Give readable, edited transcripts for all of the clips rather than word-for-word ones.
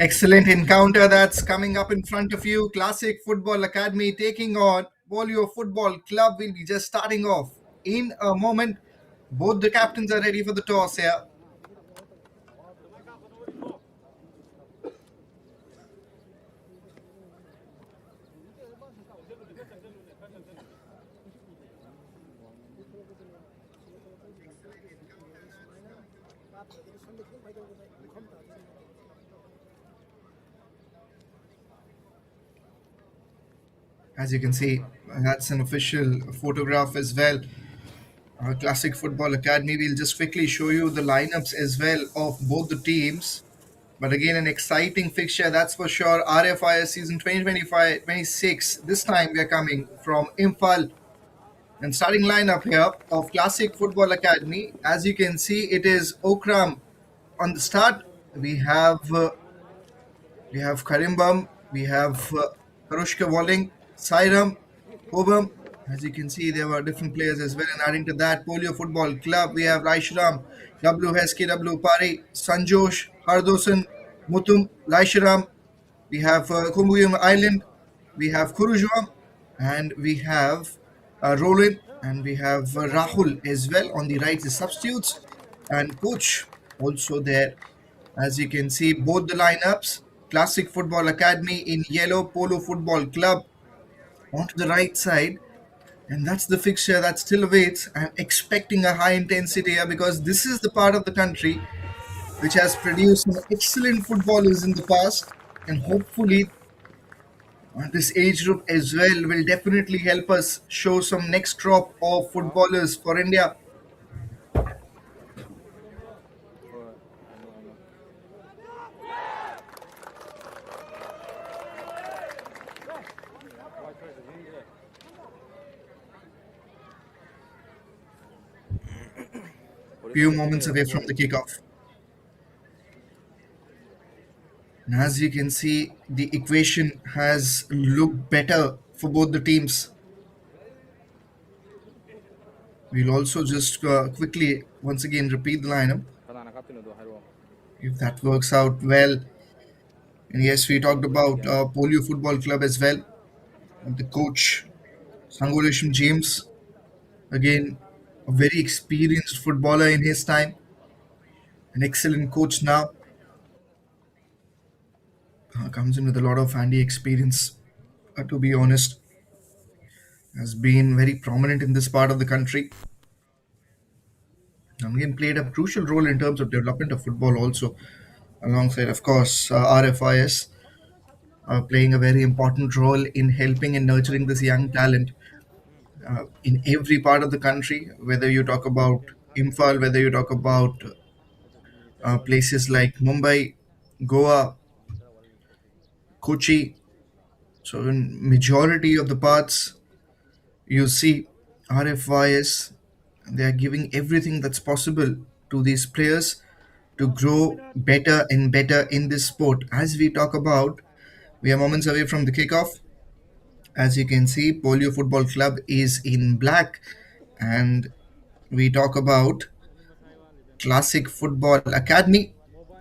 Excellent encounter that's coming up in front of you. Classic Football Academy taking on Polio Football Club. Will be just starting off in a moment. Both the captains are ready for the toss here. As you can see, that's an official photograph as well. Classic Football Academy. We'll just quickly show you the lineups as well of both the teams. But again, an exciting fixture, that's for sure. RFYS season 2025-26. This time we are coming from Imphal. And starting lineup here of Classic Football Academy. As you can see, it is Okram on the start. We have Karimbam, we have Karushka Walling, Sairam, Hobam. As you can see, there were different players as well. And adding to that, Polio Football Club, we have Raisharam, W. SKW Pari, Sanjosh, Hardosan, Mutum, Raisharam. We have Kumbuyum Island, we have Kurujwam, and we have Roland, and we have Rahul as well on the right, the substitutes, and coach also there. As you can see, both the lineups Classic Football Academy in yellow, Polo Football Club onto the right side. And that's the fixture that still awaits. I'm expecting a high intensity here because this is the part of the country which has produced some excellent footballers in the past. And hopefully, this age group as well will definitely help us show some next crop of footballers for India. Few moments away from the kickoff. And as you can see, the equation has looked better for both the teams. We'll also just quickly once again repeat the lineup if that works out well. And yes, we talked about Polio Football Club as well. And the coach, Sangolesham James, again, a very experienced footballer in his time, an excellent coach now. Comes in with a lot of handy experience, to be honest. Has been very prominent in this part of the country. And again, played a crucial role in terms of development of football also, alongside, of course, RFYS, playing a very important role in helping and nurturing this young talent in every part of the country, whether you talk about Imphal, whether you talk about places like Mumbai, Goa, Kochi. So in majority of the parts, you see RFYS, they are giving everything that's possible to these players to grow better and better in this sport. As we talk about, we are moments away from the kickoff. As you can see, Polio Football Club is in black, and we talk about Classic Football Academy.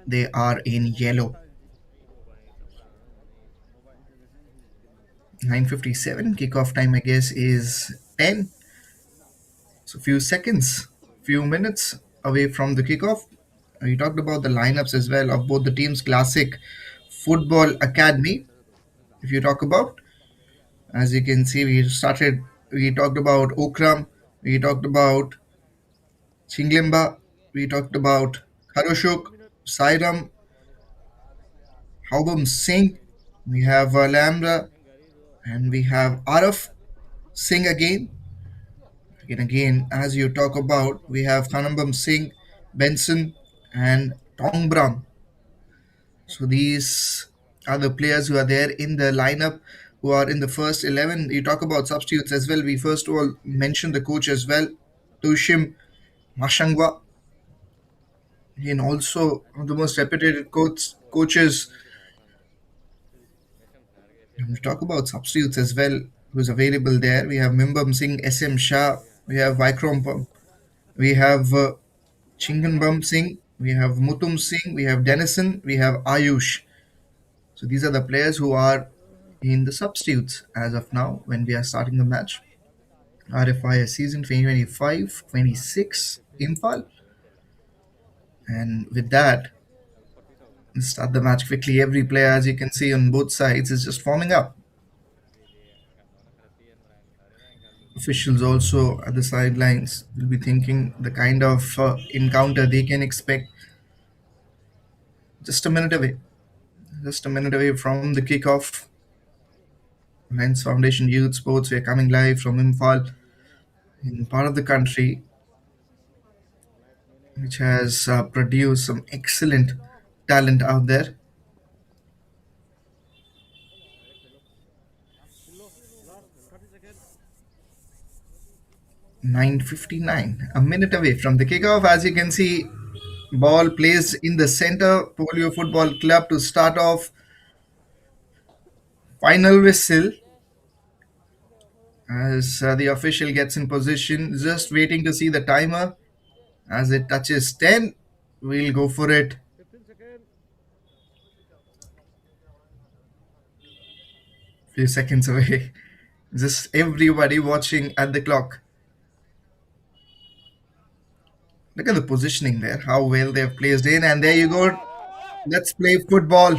They are in yellow. 9:57 kickoff time, I guess, is 10. So few seconds, few minutes away from the kickoff. We talked about the lineups as well of both the teams. Classic Football Academy. If you talk about, as you can see, we talked about Okram, we talked about Chinglimba, we talked about Haroshuk, Sairam, Haubam Singh, we have Lambda, and we have Araf Singh again. Again, as you talk about, we have Khanambam Singh, Benson, and Tongbram. So these are the players who are there in the lineup, who are in the first 11. You talk about substitutes as well. We first of all mentioned the coach as well, Tushim Mashangwa. And also one of the most reputed coaches. And we talk about substitutes as well, who's available there. We have Mimbam Singh, SM Shah, we have Vikram, we have Chinganbam Singh, we have Mutum Singh, we have Denison, we have Ayush. So these are the players who are in the substitutes as of now when we are starting the match. RFYS season 2025-26 Imphal. And with that, let's start the match quickly. Every player, as you can see on both sides, is just forming up. Officials also at the sidelines will be thinking the kind of encounter they can expect just a minute away. Just a minute away from the kickoff. Reliance Foundation Youth Sports, we are coming live from Imphal in part of the country which has produced some excellent talent out there. 9:59, a minute away from the kickoff. As you can see, ball placed in the center. Polio Football Club to start off. Final whistle as the official gets in position, just waiting to see the timer. As it touches 10, we'll go for it. Few seconds away. Just everybody watching at the clock. Look at the positioning there, how well they've placed in, and there you go. Let's play football.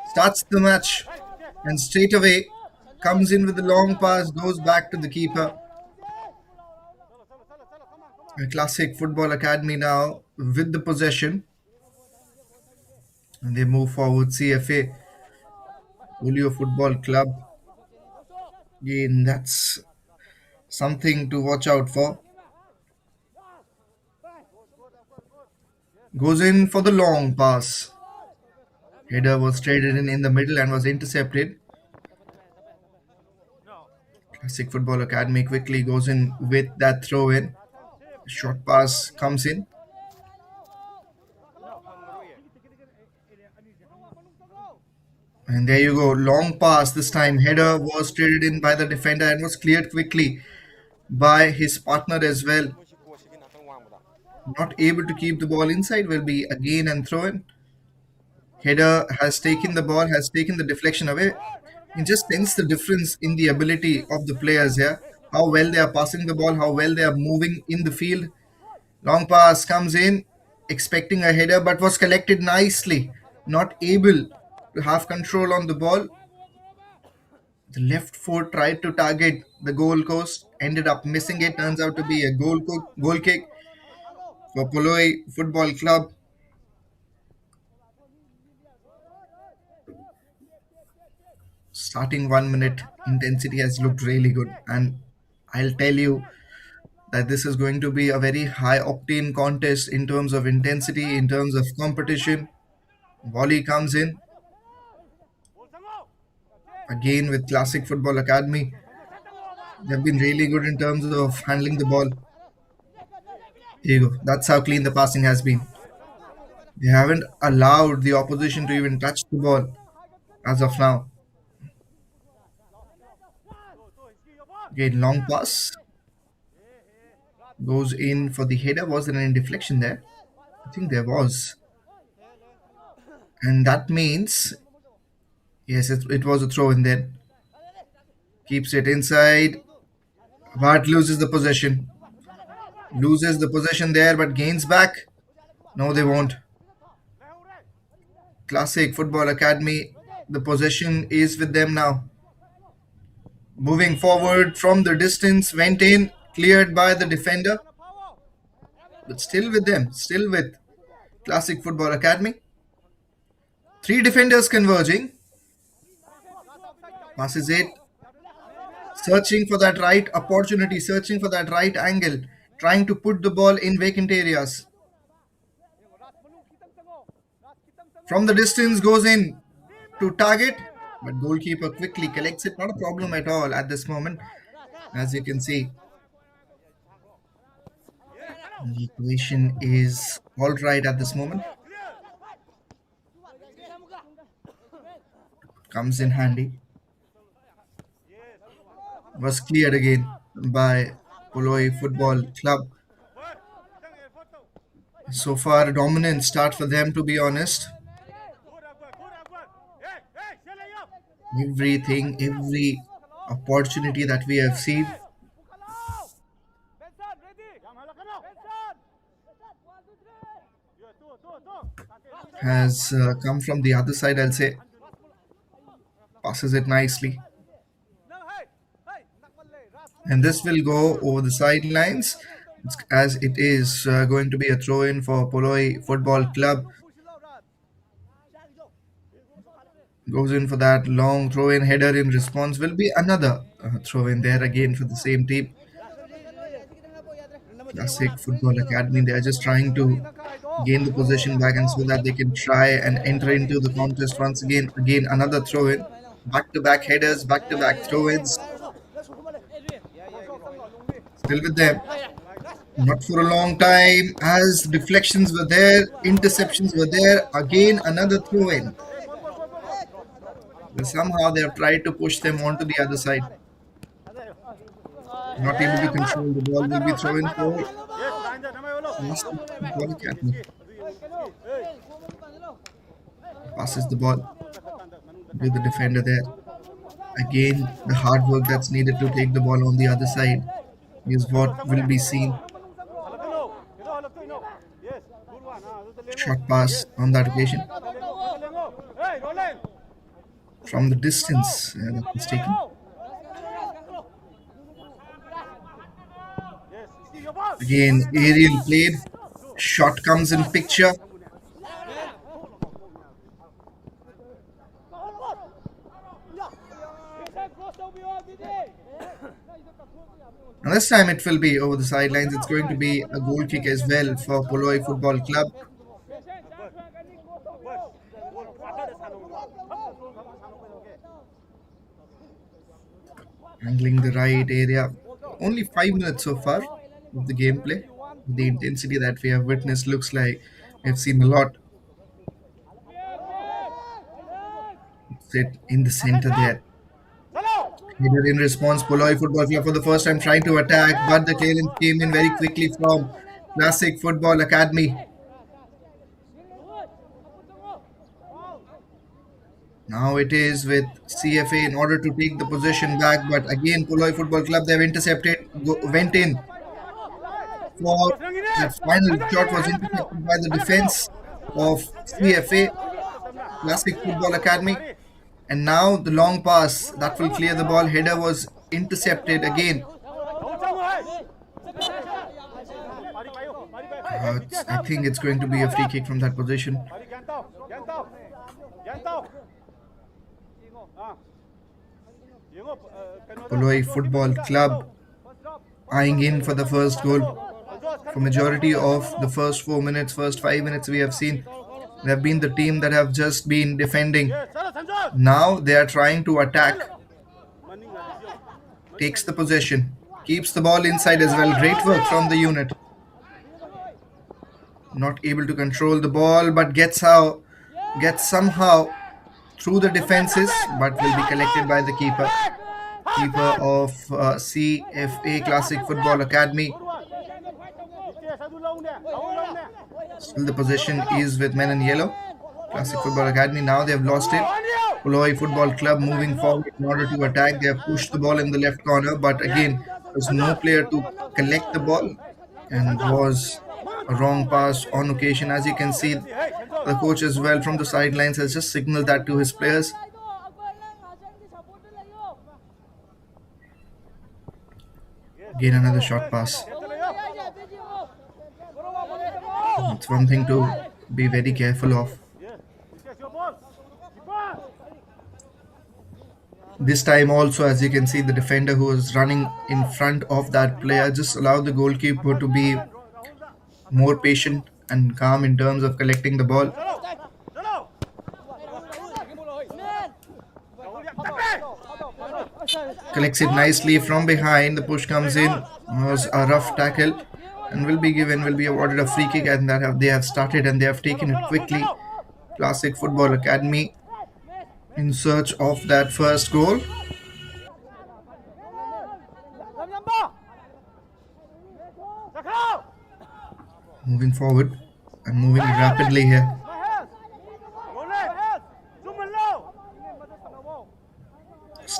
Starts the match, and straight away comes in with the long pass, goes back to the keeper. A classic football academy now with the possession, and they move forward. CFA Polio Football Club. Again, that's something to watch out for. Goes in for the long pass. Header was traded in the middle and was intercepted. Classic Football Academy quickly goes in with that throw in. Short pass comes in. And there you go. Long pass this time. Header was traded in by the defender and was cleared quickly by his partner as well. Not able to keep the ball inside will be again and throw in. Header has taken the ball, has taken the deflection away. It just tends the difference in the ability of the players here. How well they are passing the ball, how well they are moving in the field. Long pass comes in, expecting a header, but was collected nicely. Not able to have control on the ball. The left foot tried to target the goal post, ended up missing it. Turns out to be a goal kick for Poloi Football Club. Starting 1 minute, intensity has looked really good, and I'll tell you that this is going to be a very high octane contest in terms of intensity, in terms of competition. Volley comes in again with Classic Football Academy. They've been really good in terms of handling the ball. Here you go. That's how clean the passing has been. They haven't allowed the opposition to even touch the ball as of now. Again, long pass goes in for the header. Was there any deflection there? I think there was. And that means, yes, it was a throw in there. Keeps it inside, but loses the possession. Loses the possession there, but gains back. No, they won't. Classic Football Academy, the possession is with them now. Moving forward from the distance, went in, cleared by the defender. But still with them, still with Classic Football Academy. Three defenders converging. Passes it. Searching for that right opportunity, searching for that right angle. Trying to put the ball in vacant areas. From the distance goes in to target. But goalkeeper quickly collects it. Not a problem at all at this moment. As you can see. The equation is all right at this moment. Comes in handy. Was cleared again by Poloi Football Club. So far, a dominant start for them, to be honest. Everything, every opportunity that we have seen has come from the other side, I'll say. Passes it nicely. And this will go over the sidelines as it is going to be a throw in for Poloi Football Club. Goes in for that long throw in. Header in response will be another throw in there again for the same team. Classic Football Academy. They are just trying to gain the possession back and so that they can try and enter into the contest once again. Again, another throw in. Back to back headers, back to back throw ins. Still with them. Not for a long time, as deflections were there, interceptions were there. Again, another throw in. But somehow they have tried to push them onto the other side. Not able to control the ball. Will be thrown for Classic Football Academy. Passes the ball to the defender there. Again, the hard work that's needed to take the ball on the other side is what will be seen. Short pass on that occasion from the distance that was taken. Again, aerial played. Shot comes in picture. And this time it will be over the sidelines. It's going to be a goal kick as well for Poloi Football Club. Handling the right area. Only 5 minutes so far of the gameplay. The intensity that we have witnessed looks like we've seen a lot. Sit in the center there. Header in response, Poloi Football Club for the first time trying to attack, but the clearance came in very quickly from Classic Football Academy. Now it is with CFA in order to take the possession back, but again Poloi Football Club they have intercepted, went in for that final shot was intercepted by the defense of CFA Classic Football Academy. And now the long pass that will clear the ball. Header was intercepted again. I think it's going to be a free kick from that position. Poloi Football Club eyeing in for the first goal. For majority of the first 4 minutes, first 5 minutes, we have seen they have been the team that have just been defending. Now they are trying to attack. Takes the possession, keeps the ball inside as well. Great work from the unit. Not able to control the ball, but gets somehow through the defenses, but will be collected by the keeper. Keeper of CFA Classic Football Academy. Still the possession is with men in yellow. Classic Football Academy. Now they have lost it. Poloi Football Club moving forward in order to attack. They have pushed the ball in the left corner, but again, there's no player to collect the ball, and was a wrong pass on occasion. As you can see, the coach as well from the sidelines has just signaled that to his players. Again, another short pass. It's one thing to be very careful of. This time also, as you can see, the defender who was running in front of that player just allowed the goalkeeper to be more patient and calm in terms of collecting the ball. Collects it nicely from behind. The push comes in. Was a rough tackle and will be awarded a free kick, and they have started and they have taken it quickly. Classic Football Academy in search of that first goal. Moving forward and moving rapidly here.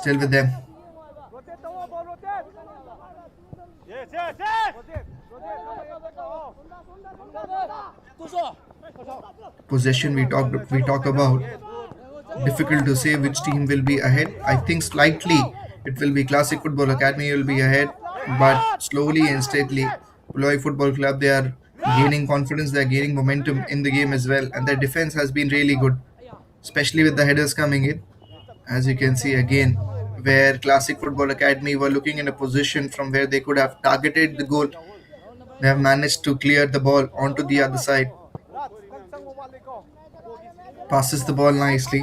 still with them. Possession we talk about. Difficult to say which team will be ahead. I think slightly it will be Classic Football Academy will be ahead, but slowly and steadily, Poloi Football Club they are gaining confidence, they are gaining momentum in the game as well, and their defense has been really good, especially with the headers coming in. As you can see again, where Classic Football Academy were looking in a position from where they could have targeted the goal, they have managed to clear the ball onto the other side. Passes the ball nicely.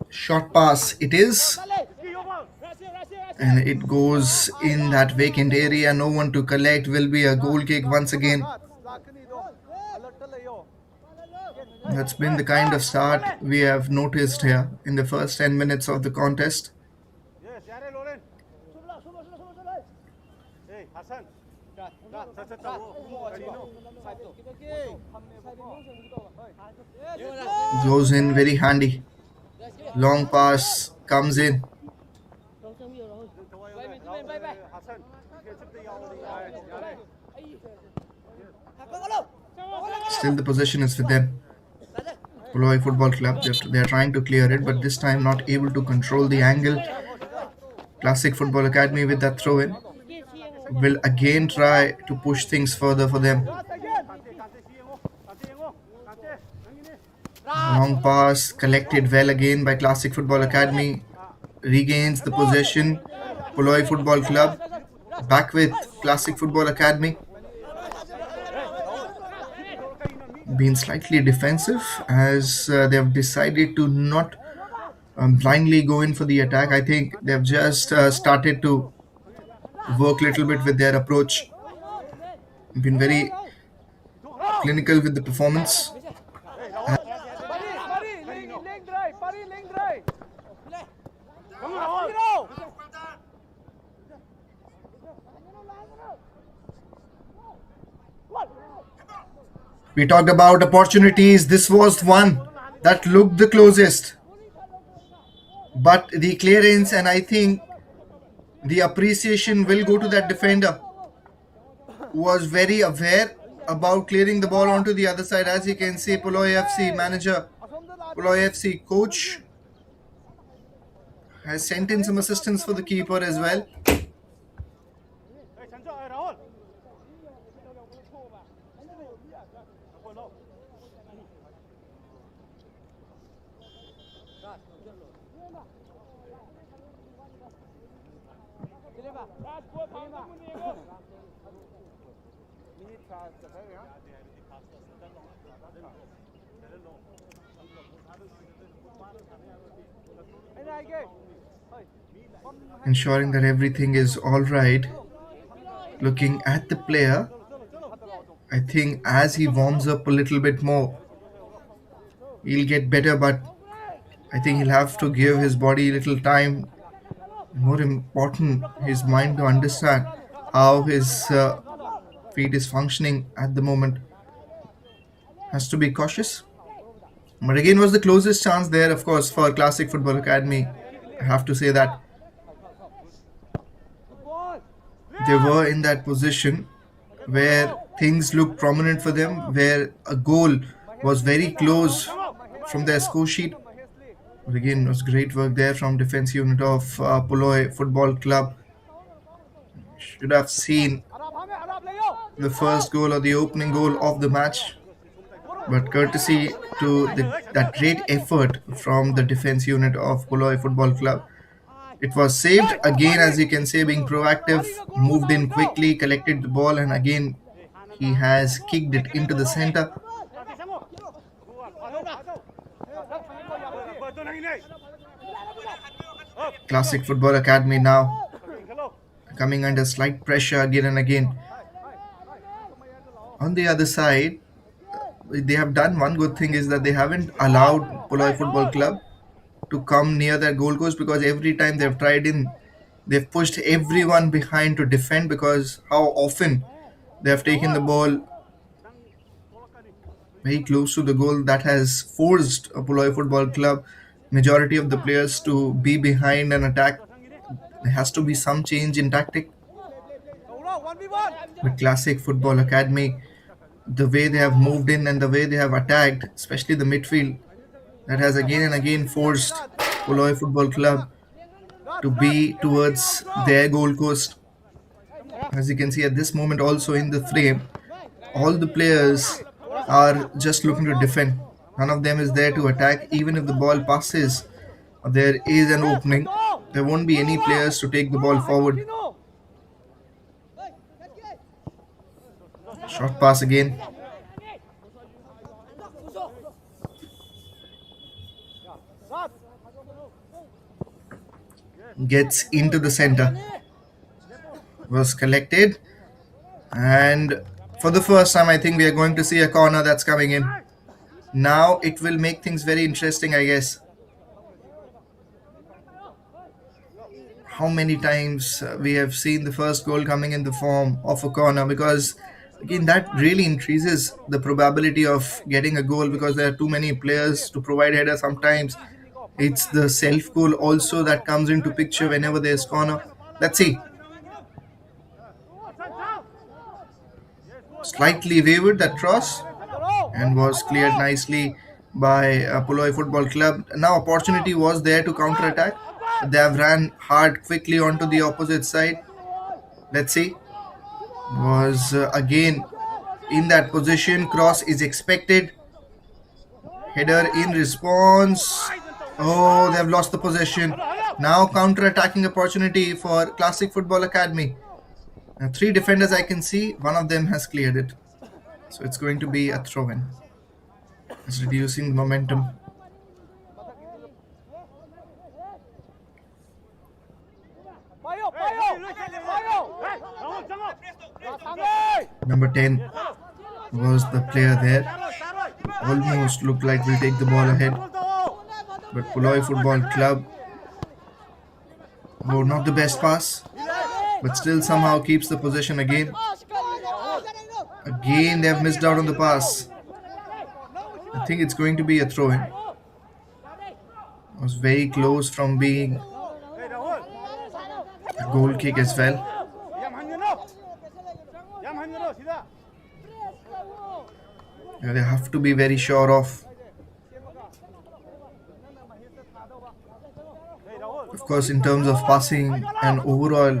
Short pass it is, and it goes in that vacant area. No one to collect. Will be a goal kick once again. That's been the kind of start we have noticed here in the first 10 minutes of the contest. Goes in very handy. Long pass comes in. Still the possession is with them. Poloi Football Club, they are trying to clear it, but this time not able to control the angle. Classic Football Academy with that throw in will again try to push things further for them. Long pass collected well again by Classic Football Academy. Regains the possession. Poloi Football Club back with Classic Football Academy. Been slightly defensive as they have decided to not blindly go in for the attack. I think they've just started to work a little bit with their approach. Been very clinical with the performance. We talked about opportunities. This was one that looked the closest. But the clearance, and I think the appreciation will go to that defender who was very aware about clearing the ball onto the other side. As you can see, Poloi FC manager, Poloi FC coach has sent in some assistance for the keeper as well. Ensuring that everything is all right. Looking at the player, I think as he warms up a little bit more, he'll get better, but I think he'll have to give his body a little time. More important, his mind to understand how his feet is functioning at the moment. Has to be cautious. But again, was the closest chance there, of course, for Classic Football Academy. I have to say that they were in that position where things looked prominent for them, where a goal was very close from their score sheet. But again, it was great work there from defense unit of Poloi Football Club. Should have seen the first goal or the opening goal of the match. But courtesy to that great effort from the defense unit of Poloi Football Club, it was saved again. As you can see, being proactive, moved in quickly, collected the ball, and again he has kicked it into the center. Classic Football Academy now coming under slight pressure again and again. On the other side, they have done one good thing is that they haven't allowed Poloi Football Club to come near their goal post, because every time they've tried in, they've pushed everyone behind to defend, because how often they have taken the ball very close to the goal. That has forced a Poloi Football Club majority of the players to be behind an attack. There has to be some change in tactic. The classic football academy, the way they have moved in and the way they have attacked, especially the midfield, that has again and again forced Poloi Football Club to be towards their goal post. As you can see at this moment, also in the frame, all the players are just looking to defend. None of them is there to attack. Even if the ball passes, there is an opening. There won't be any players to take the ball forward. Short pass again. Gets into the center. Was collected. And for the first time, I think we are going to see a corner that's coming in. Now it will make things very interesting, I guess. How many times we have seen the first goal coming in the form of a corner, because again that really increases the probability of getting a goal because there are too many players to provide header. Sometimes it's the self goal also that comes into picture whenever there's corner. Let's see. Slightly wavered that cross and was cleared nicely by Poloi Football Club. Now opportunity was there to counter attack. They have ran hard quickly onto the opposite side. Let's see. Was again in that position. Cross is expected. Header in response. Oh, they have lost the possession. Now counter-attacking opportunity for Classic Football Academy. Three defenders I can see. One of them has cleared it. So it's going to be a throw-in. It's reducing the momentum. Number 10 was the player there. Almost looked like we'll take the ball ahead. But Poloi Football Club, oh, not the best pass, but still somehow keeps the possession again. Again, they have missed out on the pass. I think it's going to be a throw-in. Was very close from being a goal kick as well. Yeah, they have to be very sure of. Of course, in terms of passing and overall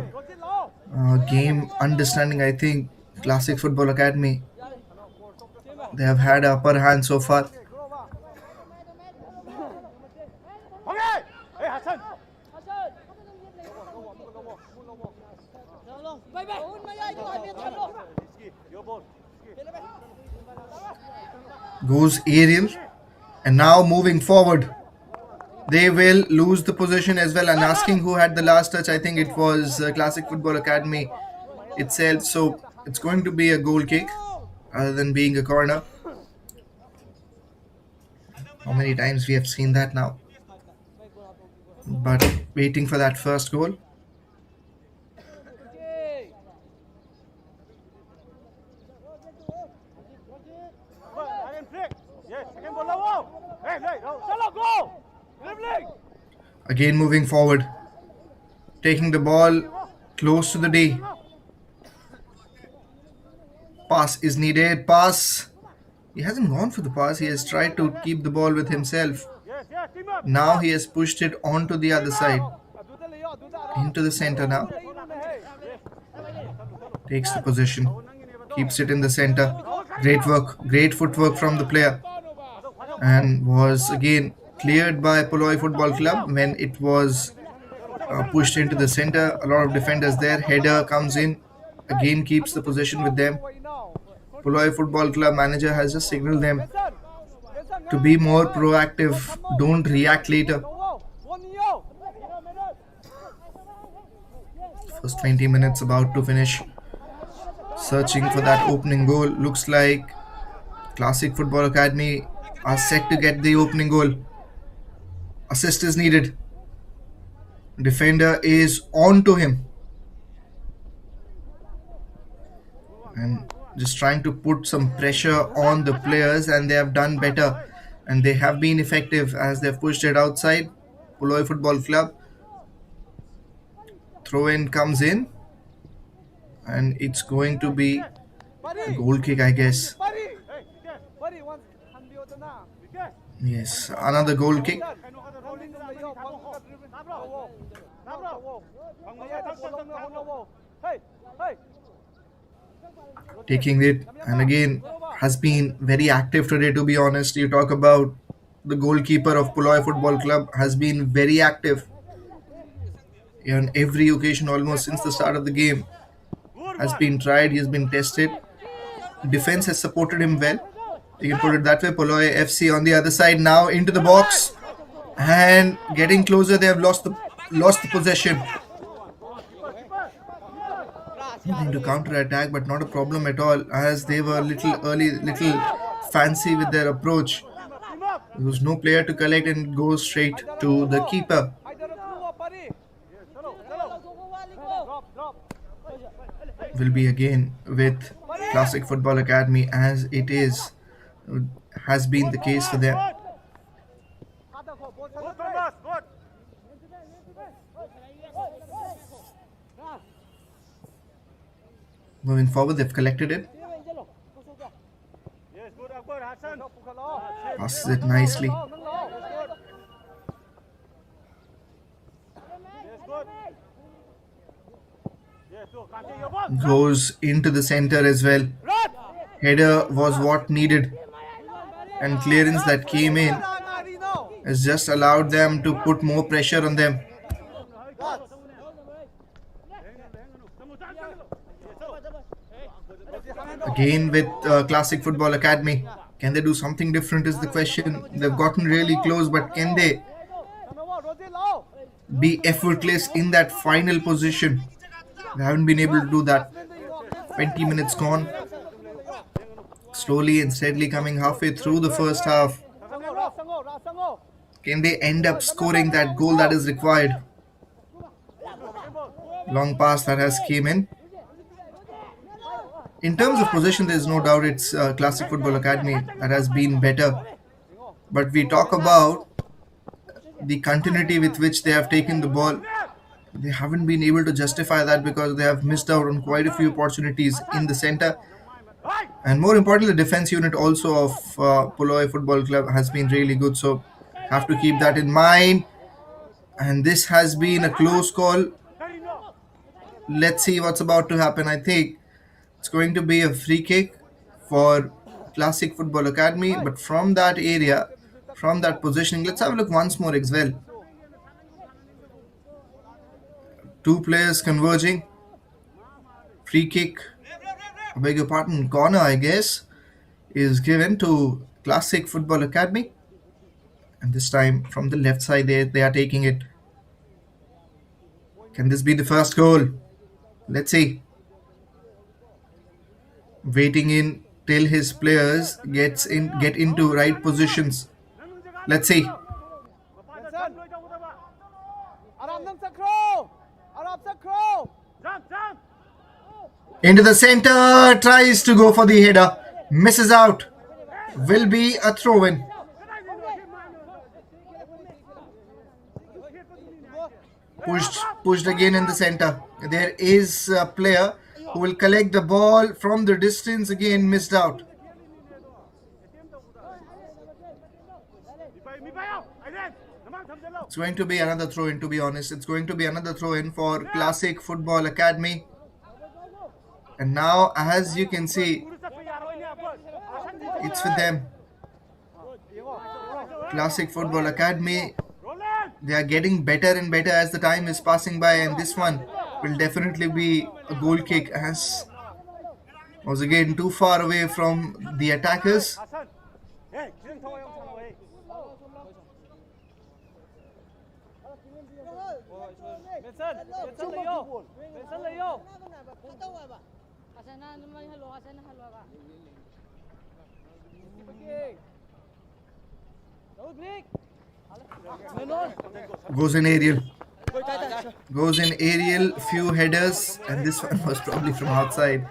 game understanding, I think Classic Football Academy, they have had a upper hand so far. Goes aerial, and now moving forward, they will lose the position as well. And asking who had the last touch, I think it was Classic Football Academy itself. So it's going to be a goal kick rather than being a corner. How many times we have seen that now? But waiting for that first goal. Again moving forward, taking the ball close to the D. Pass is needed. Pass. He hasn't gone for the pass. He has tried to keep the ball with himself. Now he has pushed it onto the other side. Into the center now. Takes the position. Keeps it in the center. Great work. Great footwork from the player. And was again cleared by Poloi Football Club when it was pushed into the center. A lot of defenders there. Header comes in. Again keeps the possession with them. Poloi Football Club manager has just signaled them to be more proactive. Don't react later. First 20 minutes about to finish. Searching for that opening goal. Looks like Classic Football Academy are set to get the opening goal. Assist is needed. Defender is on to him. And just trying to put some pressure on the players, and they have done better and they have been effective as they've pushed it outside. Poloi Football Club. Throw in comes in, and it's going to be a goal kick, I guess. Yes, another goal kick. Taking it, and again has been very active today, to be honest. You talk about the goalkeeper of Poloi Football Club has been very active on every occasion almost since the start of the game. Has been tried, he's been tested. Defense has supported him well. You can put it that way. Poloi FC on the other side now into the box and getting closer. They have lost the possession. Looking to counter attack, but not a problem at all as they were little fancy with their approach. There was no player to collect and go straight to the keeper. Will be again with Classic Football Academy as it has been the case for them. Moving forward, they've collected it. Passes it nicely. Goes into the center as well. Header was what needed, and clearance that came in has just allowed them to put more pressure on them. Again with Classic Football Academy. Can they do something different is the question. They've gotten really close, but can they be effortless in that final position? They haven't been able to do that. 20 minutes gone. Slowly and steadily coming halfway through the first half. Can they end up scoring that goal that is required? Long pass that has came in. In terms of possession, there is no doubt it's Classic Football Academy that has been better. But we talk about the continuity with which they have taken the ball. They haven't been able to justify that because they have missed out on quite a few opportunities in the center. And more importantly, the defense unit also of Poloi Football Club has been really good. So have to keep that in mind. And this has been a close call. Let's see what's about to happen. I think it's going to be a free kick for Classic Football Academy. But from that area, from that positioning, let's have a look once more as well. Two players converging. Free kick, I beg your pardon, corner, I guess, is given to Classic Football Academy. And this time from the left side, they are taking it. Can this be the first goal? Let's see. Waiting in till his players get into right positions. Let's see. Into the center, tries to go for the header, misses out. Will be a throw-in. Pushed again in the center. There is a player who will collect the ball from the distance, again missed out. It's going to be another throw-in, to be honest. It's going to be another throw-in for Classic Football Academy. And now, as you can see, it's with them. Classic Football Academy, they are getting better and better as the time is passing by, and this one will definitely be a goal kick as was again too far away from the attackers. Goes in aerial. Few headers, and this one was probably from outside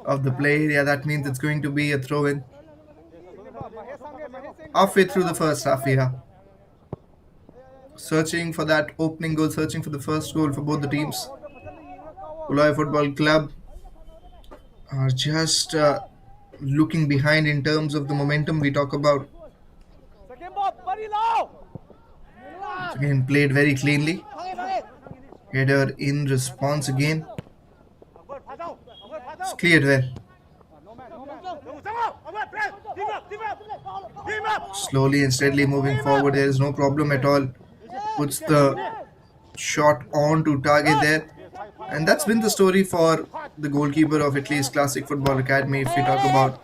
of the play area. That means it's going to be a throw-in. Halfway through the first half, we are searching for that opening goal, searching for the first goal for both the teams. Poloi Football Club are just looking behind in terms of the momentum we talk about. Again, played very cleanly. Header in response again. It's cleared well. Slowly and steadily moving forward. There is no problem at all. Puts the shot on to target there. And that's been the story for the goalkeeper of at least Classic Football Academy, if we talk about.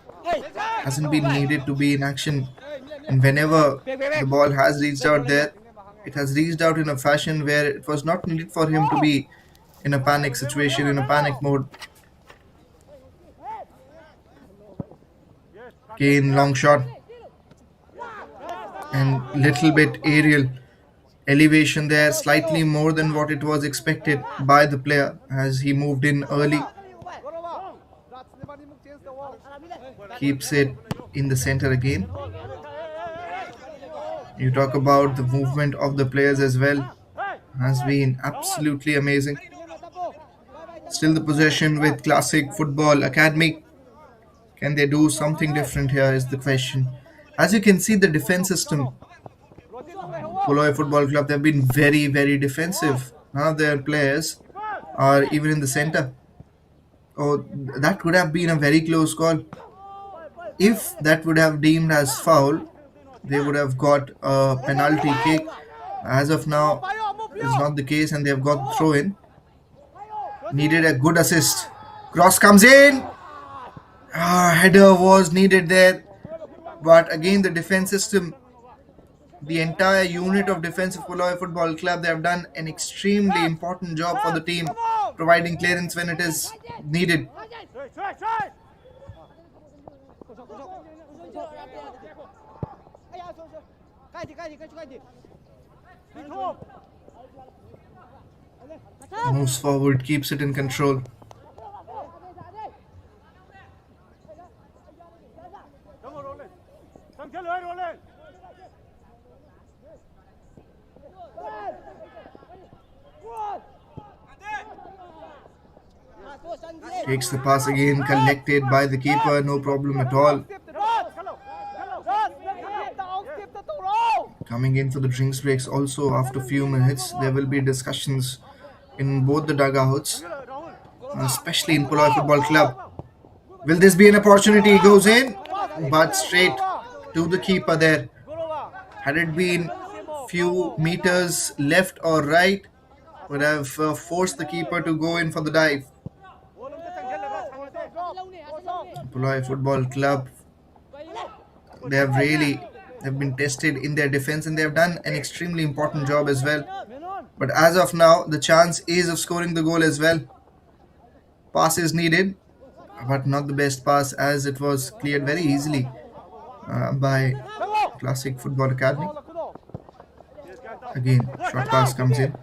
Hasn't been needed to be in action. And whenever the ball has reached out there, it has reached out in a fashion where it was not needed for him to be in a panic situation, in a panic mode. Again, long shot. And little bit aerial elevation there, slightly more than what it was expected by the player as he moved in early. Keeps it in the center again. You talk about the movement of the players as well. Has been absolutely amazing. Still the possession with Classic Football Academy. Can they do something different here is the question. As you can see, the defense system, Poloi Football Club, they've been very, very defensive. None of their players are even in the center. Oh, that could have been a very close call. If that would have deemed as foul, they would have got a penalty kick. As of now, it's not the case, and they have got throw in. Needed a good assist. Cross comes in. Header was needed there, but again the defense system, the entire unit of defense of Poloi Football Club, they have done an extremely important job for the team, providing clearance when it is needed. Moves forward, keeps it in control. Takes the pass again, collected by the keeper, no problem at all. Coming in for the drinks breaks also after a few minutes. There will be discussions in both the dugouts, especially in Poloi Football Club. Will this be an opportunity? He goes in, but straight to the keeper there. Had it been few meters left or right, would have forced the keeper to go in for the dive. Poloi Football Club, they've been tested in their defense, and they have done an extremely important job as well. But as of now, the chance is of scoring the goal as well. Pass is needed, but not the best pass, as it was cleared very easily by Classic Football Academy. Again, short pass comes in.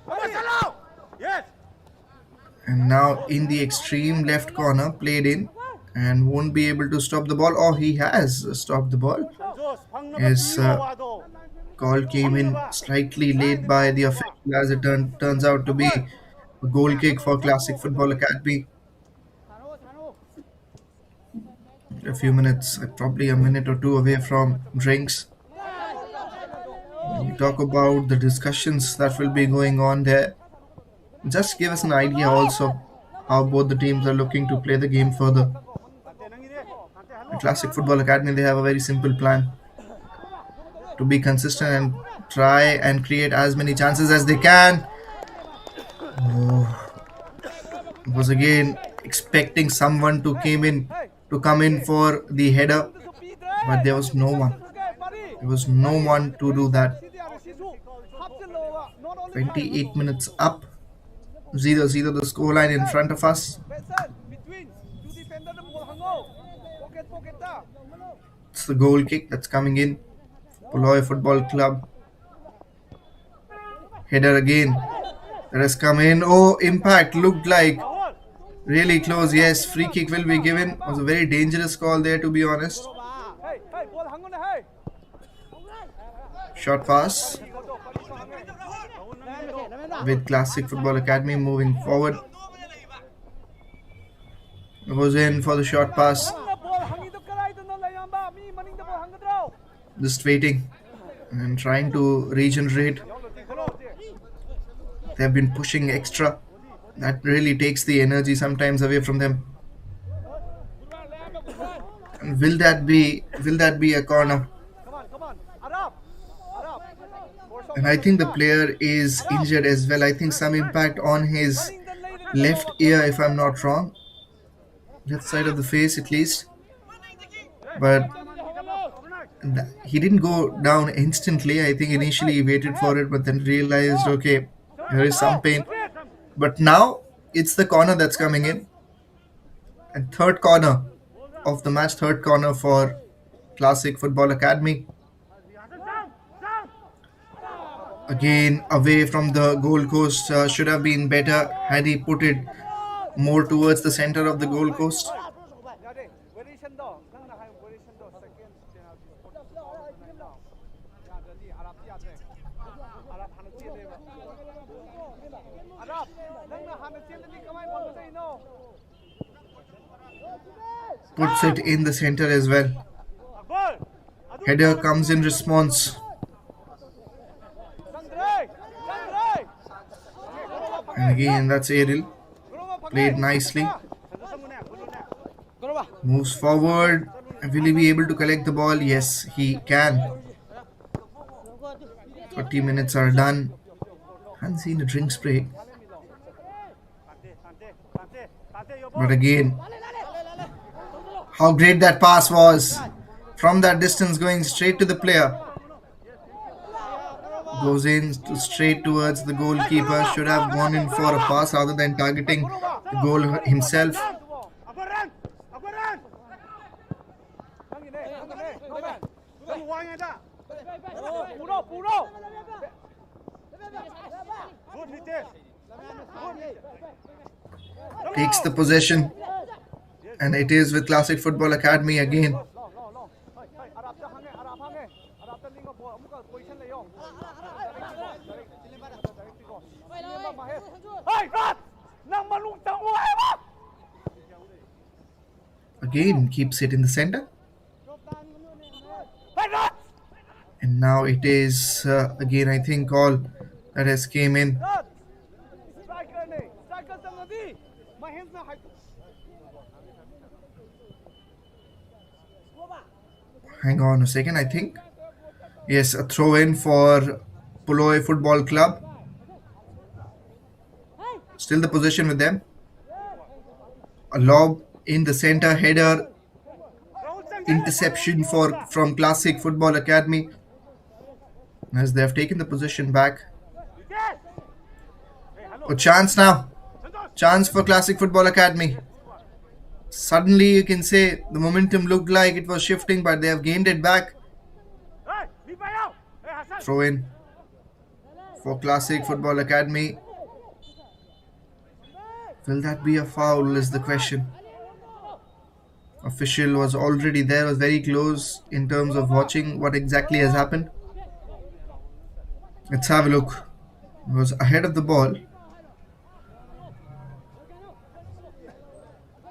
And now in the extreme left corner, played in, and won't be able to stop the ball. Oh, he has stopped the ball. His call came in slightly late by the official, as it turns out to be a goal kick for Classic Football Academy. A few minutes, probably a minute or two away from drinks. You talk about the discussions that will be going on there. Just give us an idea also how both the teams are looking to play the game further. At Classic Football Academy, they have a very simple plan: to be consistent and try and create as many chances as they can. Oh, was again expecting someone to come in for the header, but there was no one. There was no one to do that. 28 minutes up, 0-0 the scoreline in front of us. It's the goal kick that's coming in. Poloi Football Club. Header again. That has come in. Oh, impact looked like really close. Yes, free kick will be given. It was a very dangerous call there, to be honest. Short pass with Classic Football Academy moving forward. Goes in for the short pass. Just waiting and trying to regenerate. They've been pushing extra. That really takes the energy sometimes away from them. And will that be a corner? And I think the player is injured as well. I think some impact on his left ear, if I'm not wrong. Left side of the face at least. But he didn't go down instantly. I think initially he waited for it, but then realized, okay, there is some pain. But now it's the corner that's coming in. And third corner of the match, third corner for Classic Football Academy. Again, away from the goal post, should have been better had he put it more towards the center of the goal post. Puts it in the center as well. Header comes in response. And again, that's Ariel. Played nicely. Moves forward. Will he be able to collect the ball? Yes, he can. 40 minutes are done. Haven't seen a drink spray. But again, how great that pass was. From that distance, going straight to the player. Goes in straight towards the goalkeeper. Should have gone in for a pass rather than targeting the goal himself. Takes the possession. And it is with Classic Football Academy again. Again, keeps it in the center. And now it is again, I think, all that has came in. Hang on a second, I think. Yes, a throw in for Poloi Football Club. Still the position with them. A lob in the center, header, interception from Classic Football Academy as they have taken the position back. A chance now. Chance for Classic Football Academy. Suddenly you can say the momentum looked like it was shifting, but they have gained it back. Throw in for Classic Football Academy. Will that be a foul is the question. Official was already there, was very close in terms of watching what exactly has happened. Let's have a look. He was ahead of the ball.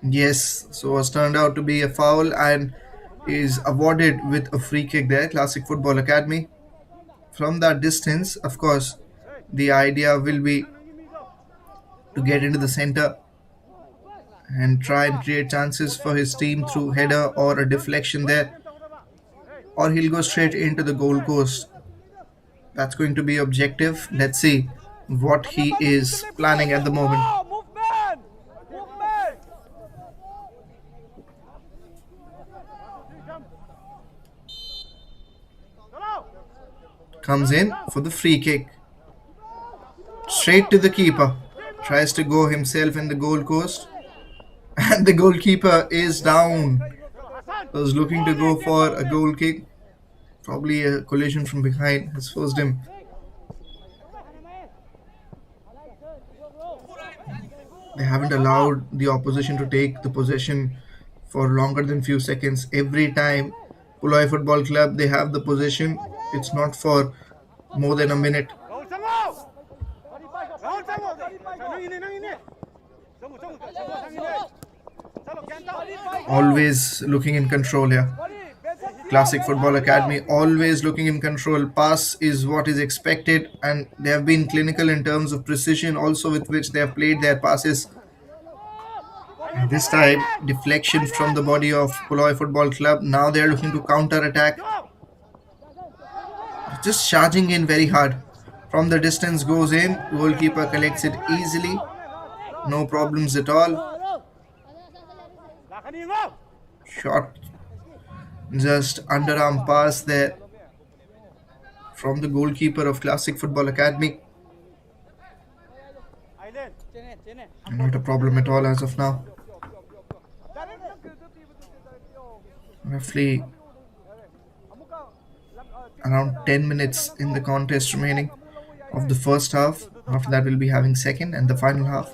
Yes, so was turned out to be a foul and is awarded with a free kick there, Classic Football Academy. From that distance, of course, the idea will be to get into the center and try and create chances for his team through header or a deflection there. Or he'll go straight into the goal post. That's going to be objective. Let's see what he is planning at the moment. Comes in for the free kick. Straight to the keeper. Tries to go himself in the goal post. And the goalkeeper is down. Was looking to go for a goal kick. Probably a collision from behind has forced him. They haven't allowed the opposition to take the possession for longer than few seconds. Every time Poloi Football Club, they have the possession. It's not for more than a minute. Always looking in control here. Classic Football Academy always looking in control. Pass is what is expected, and they have been clinical in terms of precision, also with which they have played their passes. And this time, deflection from the body of Poloi Football Club. Now they are looking to counter attack. Just charging in very hard. From the distance goes in. Goalkeeper collects it easily. No problems at all. Shot. Just underarm pass there from the goalkeeper of Classic Football Academy. Not a problem at all as of now. Roughly around 10 minutes in the contest remaining of the first half. After that, we'll be having second and the final half.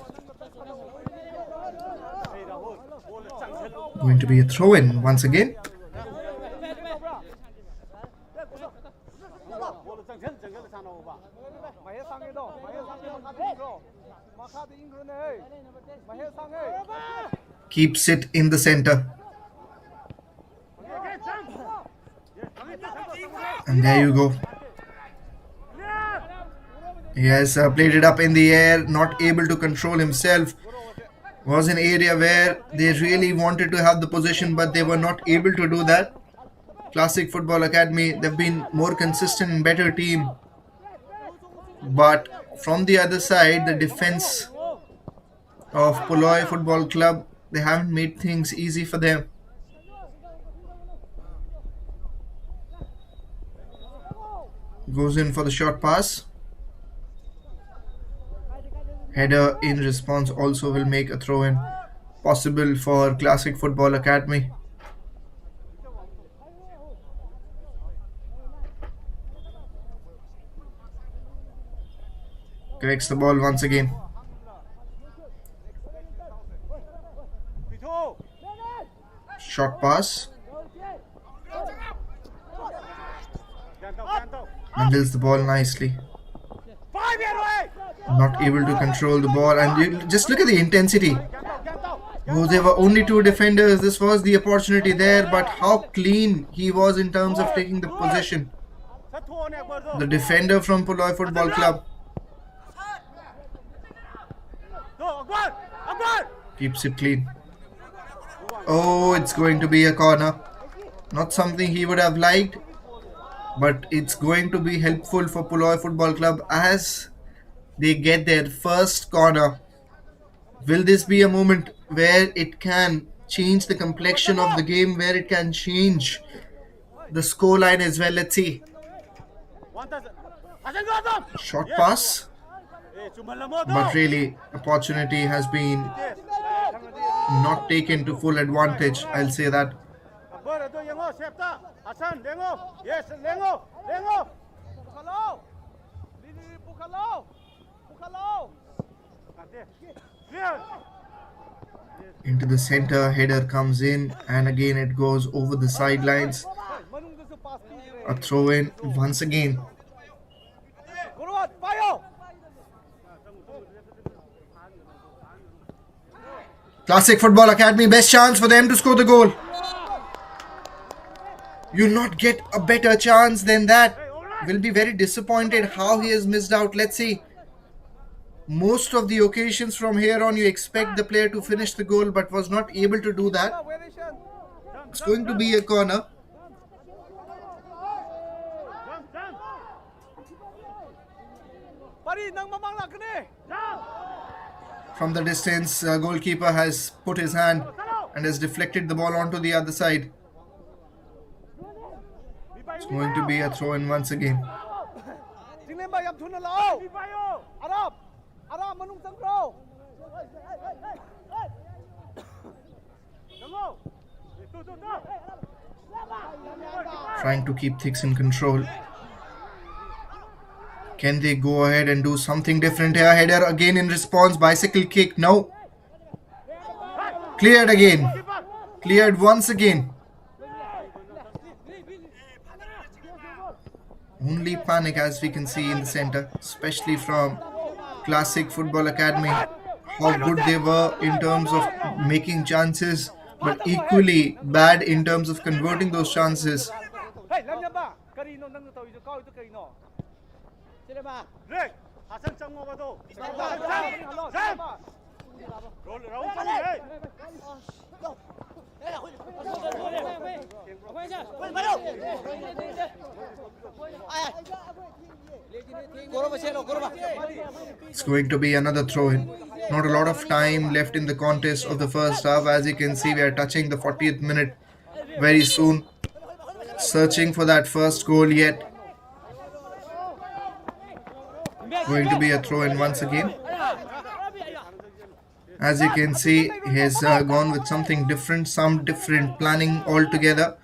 Going to be a throw-in once again. Keeps it in the center. And there you go. He has played it up in the air, not able to control himself. Was an area where they really wanted to have the possession, but they were not able to do that. Classic Football Academy, they've been more consistent and better team. But from the other side, the defense of Poloi Football Club, they haven't made things easy for them. Goes in for the short pass. Header in response also will make a throw-in possible for Classic Football Academy. Corrects the ball once again. Short pass. Handles the ball nicely. Not able to control the ball, and you just look at the intensity. Oh, there were only two defenders. This was the opportunity there, but how clean he was in terms of taking the possession. The defender from Poloi Football Club keeps it clean. Oh, it's going to be a corner. Not something he would have liked, but it's going to be helpful for Poloi Football Club as they get their first corner. Will this be a moment where it can change the complexion of the game, where it can change the scoreline as well? Let's see. Short pass, but really opportunity has been not taken to full advantage, I'll say that. Into the center, header comes in, and again it goes over the sidelines. A throw in once again. Classic Football Academy, best chance for them to score the goal. You'll not get a better chance than that. Will be very disappointed how he has missed out. Let's see. Most of the occasions from here on, you expect the player to finish the goal, but was not able to do that. It's going to be a corner. From the distance, goalkeeper has put his hand and has deflected the ball onto the other side. It's going to be a throw-in once again. Trying to keep things in control. Can they go ahead and do something different here? Header again in response. Bicycle kick. No. Cleared again. Cleared once again. only panic as we can see in the center, especially from Classic Football Academy. How good they were in terms of making chances, but equally bad in terms of converting those chances. It's going to be another throw in. Not a lot of time left in the contest of the first half. As you can see, we are touching the 40th minute very soon. Searching for that first goal yet. Going to be a throw in once again. As you can see, he has gone with something different, some different planning altogether.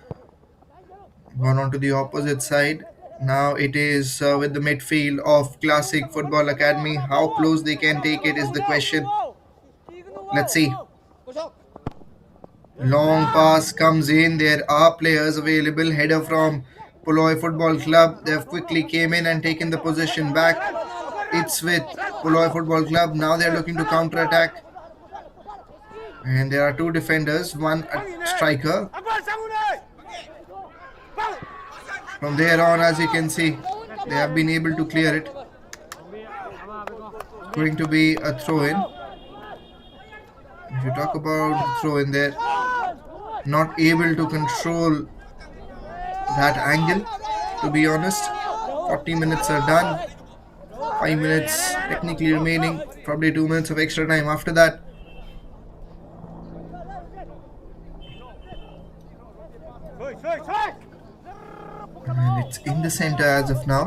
Gone on to the opposite side. Now it is with the midfield of Classic Football Academy. How close they can take it is the question. Let's see. Long pass comes in. There are players available. Header from Poloi Football Club. They have quickly came in and taken the possession back. It's with Poloi Football Club. Now they're looking to counter attack. And there are two defenders, one a striker. From there on, as you can see, they have been able to clear it. Going to be a throw in. If you talk about throw in there, not able to control that angle, to be honest. 40 minutes are done. 5 minutes technically remaining. Probably 2 minutes of extra time after that. And it's in the center as of now,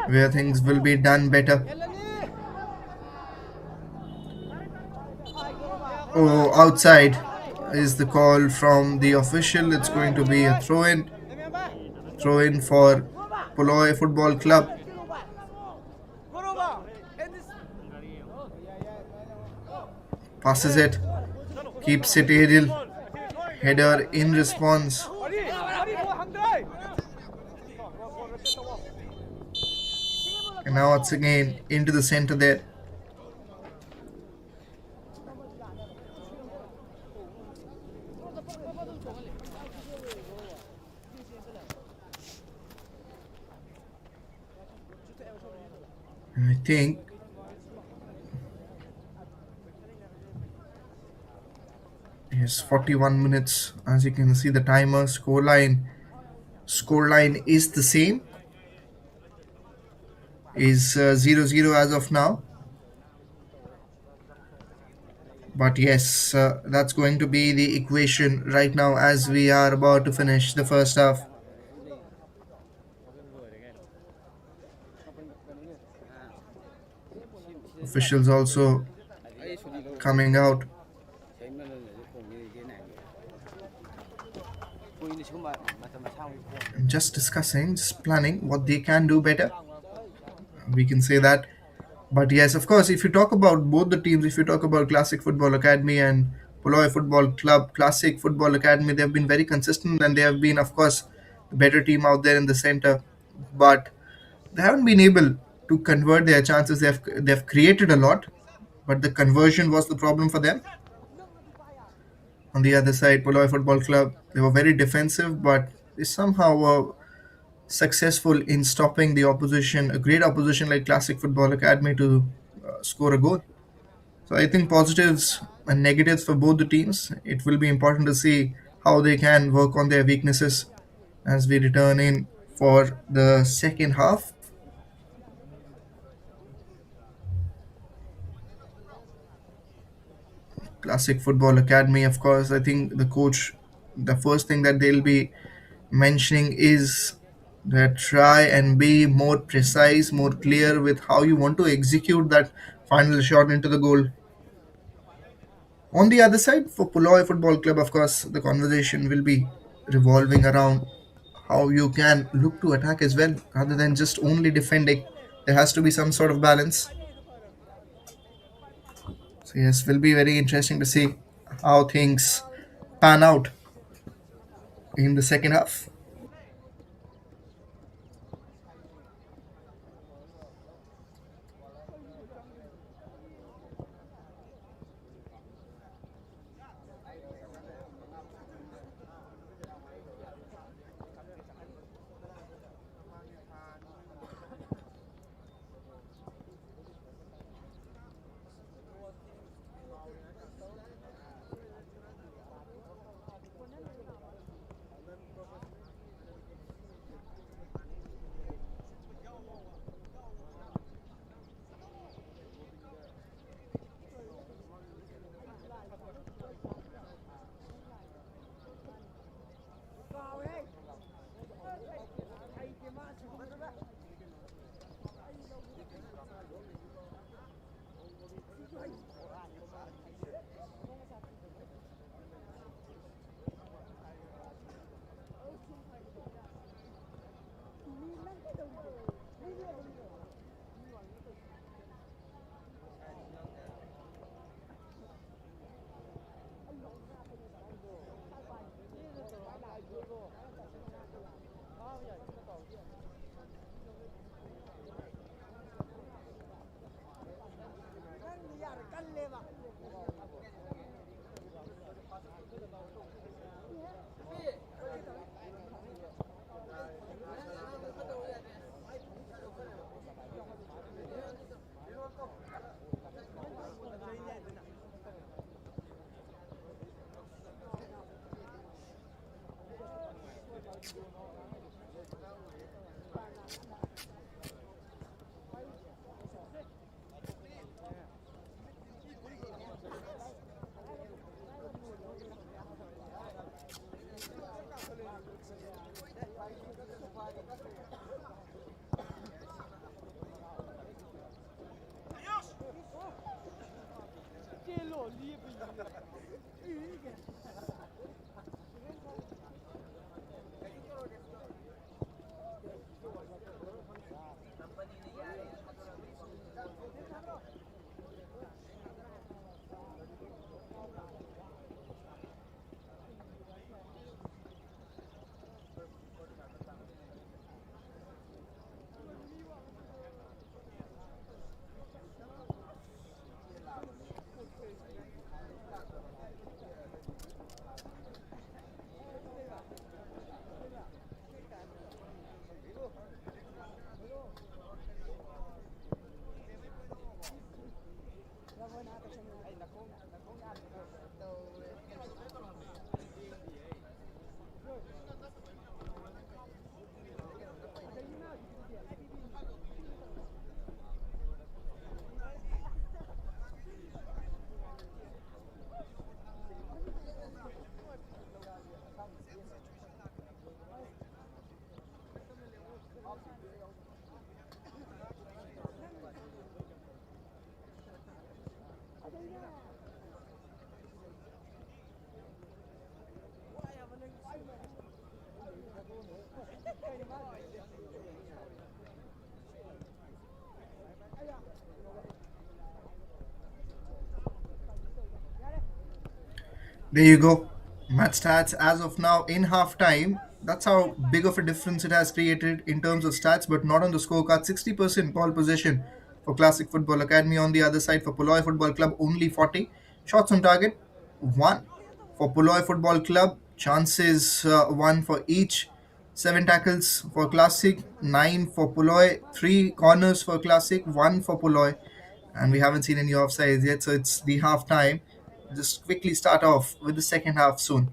where things will be done better. Oh, outside is the call from the official. It's going to be a throw in. Throw in for Poloi Football Club. Passes it. Keeps it aerial. Header in response. And now it's again into the center there. I think it's 41 minutes. As you can see, the timer scoreline is the same. Is 0-0 as of now. But yes, that's going to be the equation right now as we are about to finish the first half. Officials also coming out. Just discussing, just planning what they can do better. We can say that. But yes, of course, if you talk about both the teams, if you talk about Classic Football Academy and Poloi Football Club, Classic Football Academy, they have been very consistent and they have been, of course, the better team out there in the center. But they haven't been able to convert their chances. They've created a lot, but the conversion was the problem for them. On the other side, Poloi Football Club, they were very defensive, but they somehow were successful in stopping the opposition, a great opposition like Classic Football Academy, to score a goal. So I think positives and negatives for both the teams. It will be important to see how they can work on their weaknesses as we return in for the second half. Classic Football Academy, of course, I think the coach, the first thing that they'll be mentioning is that try and be more precise, more clear with how you want to execute that final shot into the goal. On the other side, for Poloi Football Club, of course, the conversation will be revolving around how you can look to attack as well rather than just only defending. There has to be some sort of balance. So, yes, will be very interesting to see how things pan out in the second half. There you go. Match stats as of now in half time. That's how big of a difference it has created in terms of stats, but not on the scorecard. 60% ball possession for Classic Football Academy. On the other side, for Poloi Football Club, only 40. Shots on target, 1. For Poloi Football Club, chances 1 for each. 7 tackles for Classic, 9 for Poloi. 3 corners for Classic, 1 for Poloi. And we haven't seen any offsides yet, so it's the half time. Just quickly start off with the second half soon.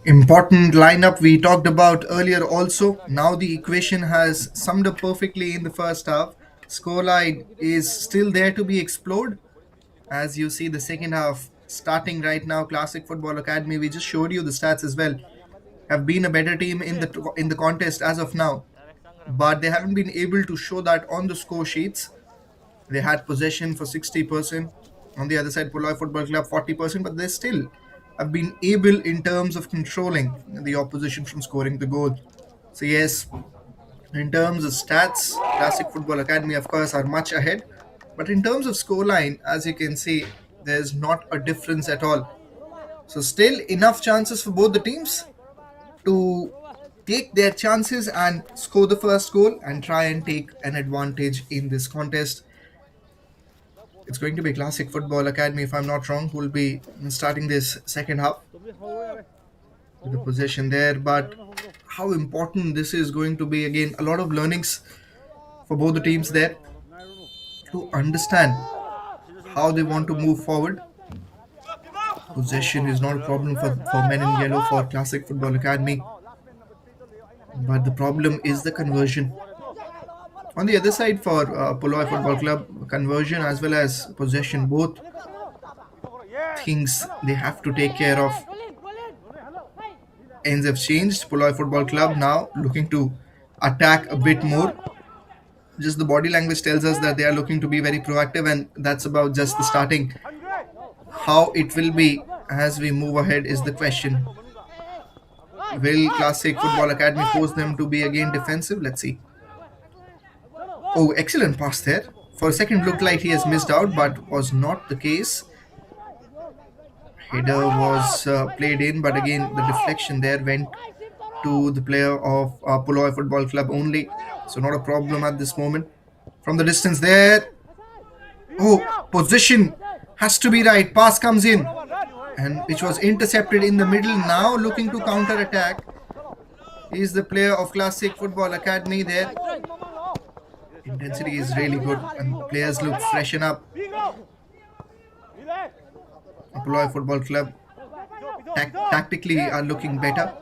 Important lineup we talked about earlier also. Now the equation has summed up perfectly in the first half. Scoreline is still there to be explored. As you see the second half starting right now, Classic Football Academy, we just showed you the stats as well, have been a better team in the contest as of now, but they haven't been able to show that on the score sheets. They had possession for 60%. On the other side, Poloi Football Club 40%, but they still have been able in terms of controlling the opposition from scoring the goal. So yes, in terms of stats, Classic Football Academy, of course, are much ahead. But in terms of scoreline, as you can see, there's not a difference at all. So still enough chances for both the teams to take their chances and score the first goal and try and take an advantage in this contest. It's going to be Classic Football Academy, if I'm not wrong, who will be starting this second half with the possession there. But how important this is going to be, again, a lot of learnings for both the teams there to understand how they want to move forward. Possession is not a problem for men in yellow for Classic Football Academy, but the problem is the conversion. On the other side, for Poloi Football Club, conversion as well as possession, both things they have to take care of. Ends have changed. Poloi Football Club now looking to attack a bit more. Just the body language tells us that they are looking to be very proactive, and that's about just the starting. How it will be as we move ahead is the question. Will Classic Football Academy force them to be again defensive? Let's see. Oh, excellent pass there. For a second, looked like he has missed out, but was not the case. Header was played in, but again, the deflection there went to the player of Poloi Football Club only. So, not a problem at this moment. From the distance there. Oh, position has to be right. Pass comes in, and which was intercepted in the middle. Now, looking to counter attack is the player of Classic Football Academy there. Intensity is really good, and players look freshen up. Poloi Football Club tactically are looking better,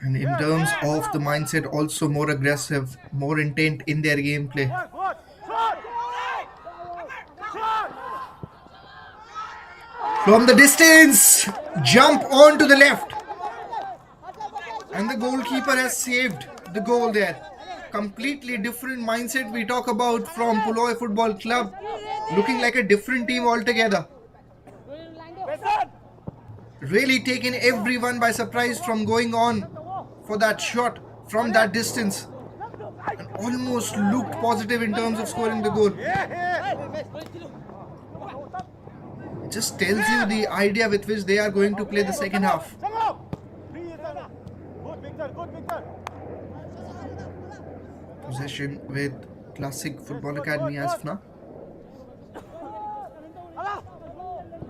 and in terms of the mindset, also more aggressive, more intent in their gameplay. From the distance, jump on to the left, and the goalkeeper has saved the goal there. Completely different mindset we talk about from Poloi Football Club, looking like a different team altogether. Really taken everyone by surprise from going on for that shot from that distance, and almost looked positive in terms of scoring the goal. It just tells you the idea with which they are going to play the second half. Possession with Classic Football Academy as of now.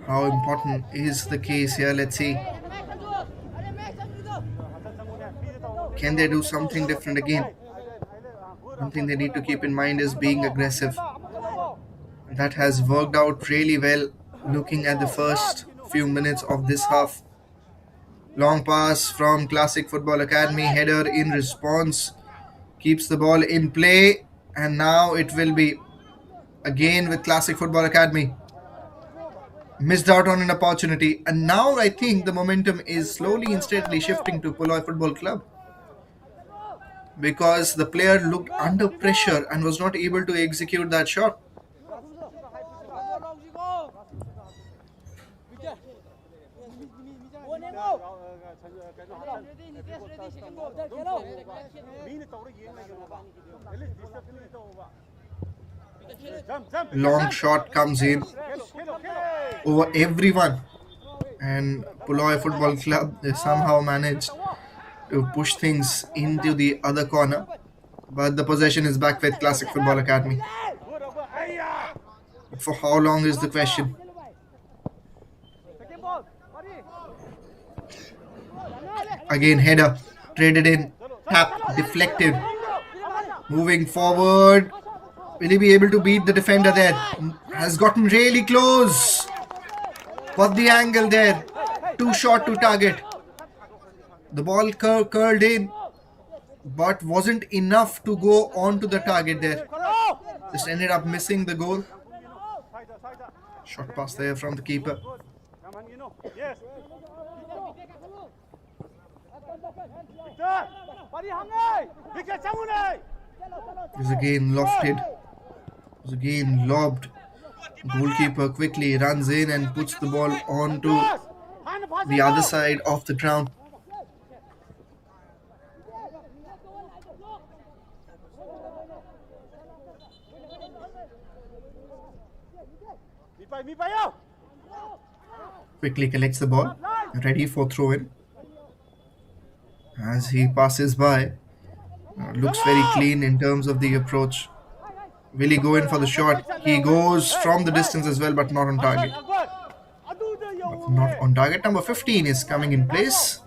How important is the case here? Let's see. Can they do something different again? One thing they need to keep in mind is being aggressive. That has worked out really well looking at the first few minutes of this half. Long pass from Classic Football Academy, header in response, keeps the ball in play, and now it will be again with Classic Football Academy. Missed out on an opportunity, and now I think the momentum is slowly and steadily shifting to Poloi Football Club. because the player looked under pressure and was not able to execute that shot. Long shot comes in over everyone, and Poloi Football Club they somehow managed to push things into the other corner. But the possession is back with Classic Football Academy. But for how long is the question? Again, header, traded in, tap, deflected. Moving forward. Will he be able to beat the defender there? Has gotten really close. Got the angle there. Too short to target. The ball curled in, but wasn't enough to go on to the target there. Just ended up missing the goal. Short pass there from the keeper. Is again lofted. Is again lobbed. Goalkeeper quickly runs in and puts the ball onto the other side of the ground. Quickly collects the ball, ready for throw-in. As he passes by, looks very clean in terms of the approach. Will he go in for the shot? He goes from the distance as well, but not on target. Not on target. Number 15 is coming in place.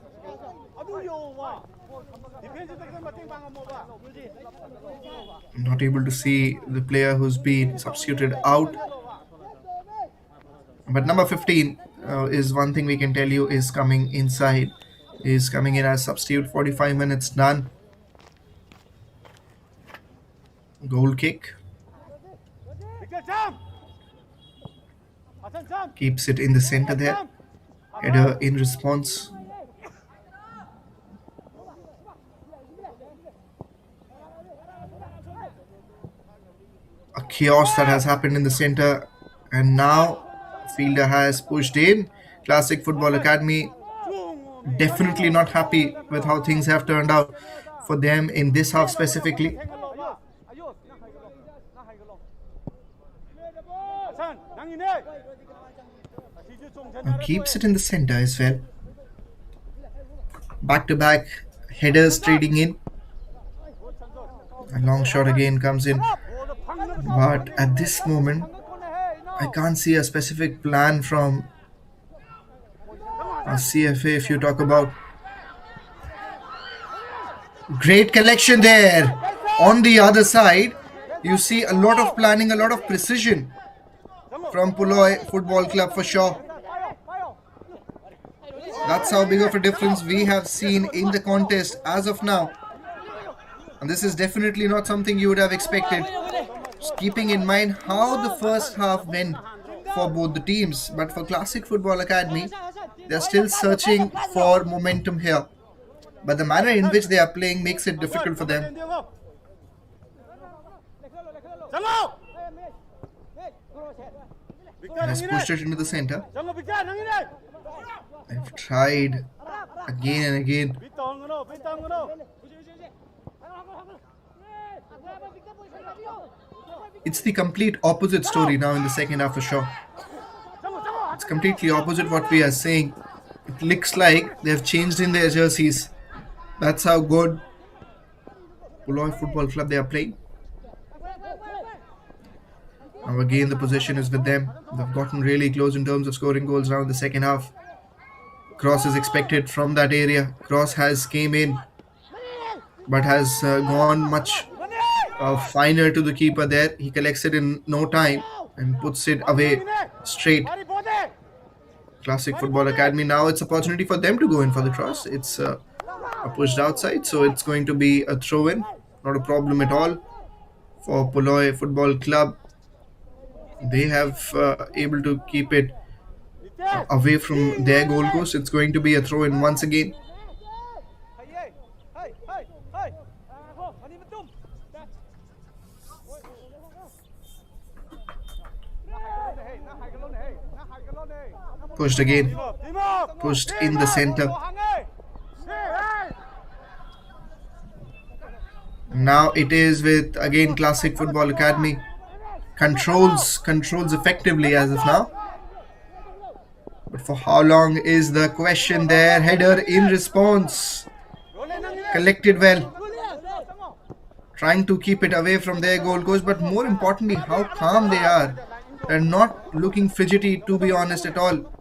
Not able to see the player who's been substituted out. But number 15 is one thing we can tell you is coming inside. Is coming in as substitute. 45 minutes done. Goal kick. Keeps it in the center there. Header in response. A chaos that has happened in the center, and now fielder has pushed in. Classic Football Academy definitely not happy with how things have turned out for them in this half specifically. Now keeps it in the center as well. Back to back headers trading in. A long shot again comes in. But at this moment, I can't see a specific plan from a CFA if you talk about. Great collection there. On the other side, you see a lot of planning, a lot of precision from Poloi Football Club for sure. That's how big of a difference we have seen in the contest as of now. And this is definitely not something you would have expected. Just keeping in mind how the first half went for both the teams. But for Classic Football Academy, they're still searching for momentum here. But the manner in which they are playing makes it difficult for them. And has pushed it into the center. I've tried again and again. It's the complete opposite story now in the second half for sure. It's completely opposite what we are saying. It looks like they've changed in their jerseys. That's how good Poloi Football Club they are playing. Now again the possession is with them. They've gotten really close in terms of scoring goals now in the second half. Cross is expected from that area. Cross has came in, but has gone much finer to the keeper there. He collects it in no time and puts it away straight. Classic Football Academy, now it's opportunity for them to go in for the cross. It's pushed outside, so it's going to be a throw-in. Not a problem at all for Poloi Football Club. They have able to keep it away from their goal post. It's going to be a throw-in once again. Pushed again. Pushed in the center. Now it is with again Classic Football Academy. Controls effectively as of now. But for how long is the question there? Header in response. Collected well. Trying to keep it away from their goal coach, but more importantly, how calm they are. They're not looking fidgety, to be honest, at all.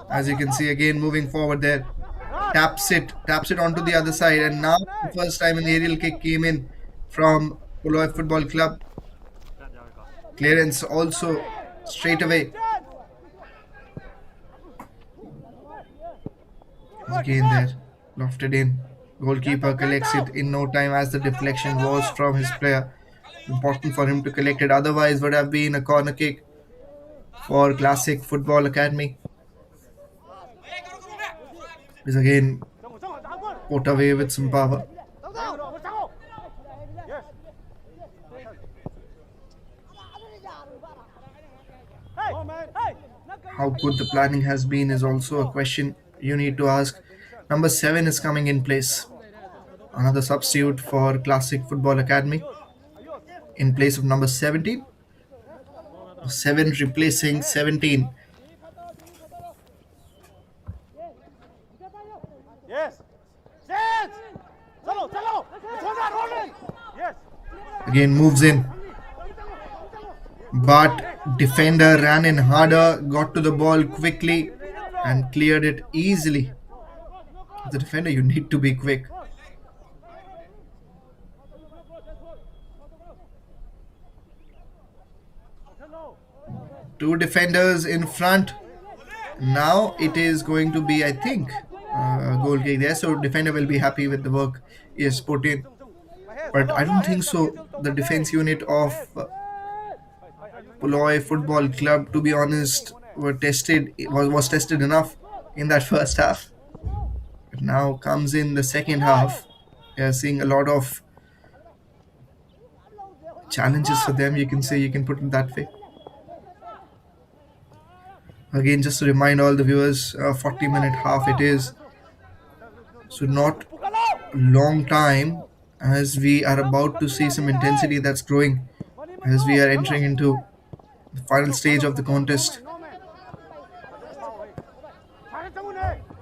As you can see, again moving forward there. Taps it onto the other side, and now the first time an aerial kick came in from Poloi Football Club. Clearance also straight away. Again there, lofted in. Goalkeeper collects it in no time as the deflection was from his player. Important for him to collect it, otherwise would have been a corner kick for Classic Football Academy. Is again put away with some power. How good the planning has been is also a question you need to ask. Number 7 is coming in place. Another substitute for Classic Football Academy in place of number 17. 7 replacing 17. Again moves in. But defender ran in harder, got to the ball quickly and cleared it easily. As a defender, you need to be quick. Two defenders in front. Now it is going to be, I think, a goal kick there. So defender will be happy with the work he has put in. But I don't think so. The defense unit of Poloi Football Club, to be honest, was tested enough in that first half. But now comes in the second half. We are seeing a lot of challenges for them. You can put it that way. Again, just to remind all the viewers, 40-minute half it is. So not long time, as we are about to see some intensity that's growing as we are entering into the final stage of the contest.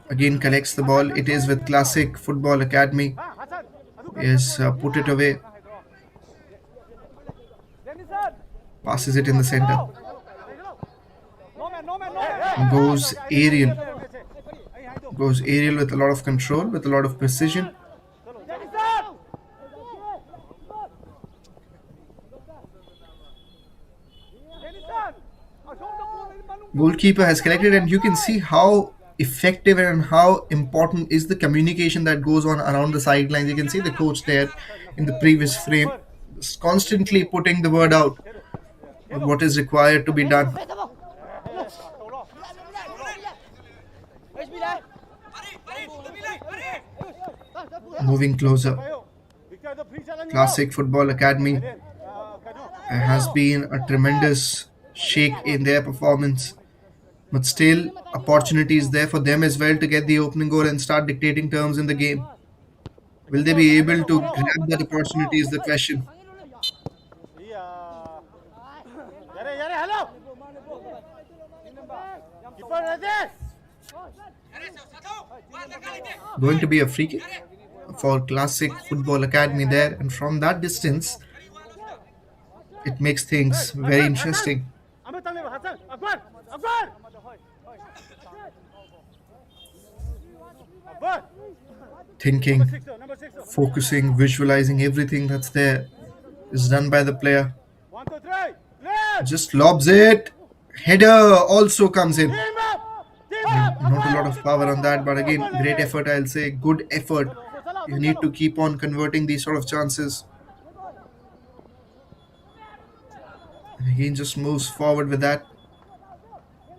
Again collects the ball. It is with Classic Football Academy. Yes, put it away. Passes it in the center. Goes aerial. Goes aerial with a lot of control, with a lot of precision. Goalkeeper has collected, and you can see how effective and how important is the communication that goes on around the sidelines. You can see the coach there in the previous frame constantly putting the word out of what is required to be done. Moving closer. Classic Football Academy has been a tremendous shake in their performance. But still, opportunity is there for them as well to get the opening goal and start dictating terms in the game. Will they be able to grab that opportunity is the question. Going to be a free kick for Classic Football Academy there, and from that distance, it makes things very interesting. Thinking, focusing, visualizing everything that's there is done by the player. Just lobs it. Header also comes in. Not a lot of power on that, but again, great effort, I'll say. Good effort. You need to keep on converting these sort of chances. And again, just moves forward with that.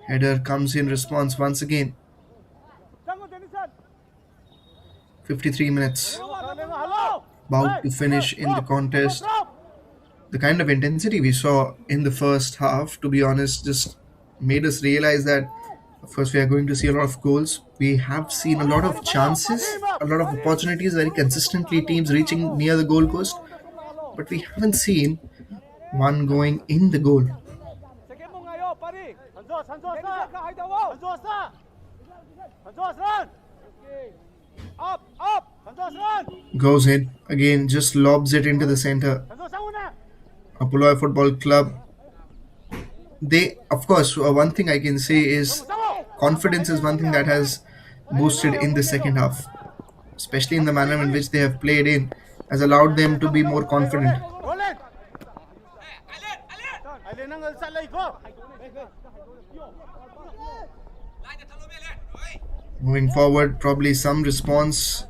Header comes in response once again. 53 minutes. About to finish in the contest. The kind of intensity we saw in the first half, to be honest, just made us realize that, of course, we are going to see a lot of goals. We have seen a lot of chances, a lot of opportunities, very consistently teams reaching near the goal post, but we haven't seen one going in the goal. Goes in again, just lobs it into the center. Poloi Football Club. They, of course, one thing I can say is confidence is one thing that has boosted in the second half, especially in the manner in which they have played in, has allowed them to be more confident. Moving forward, probably some response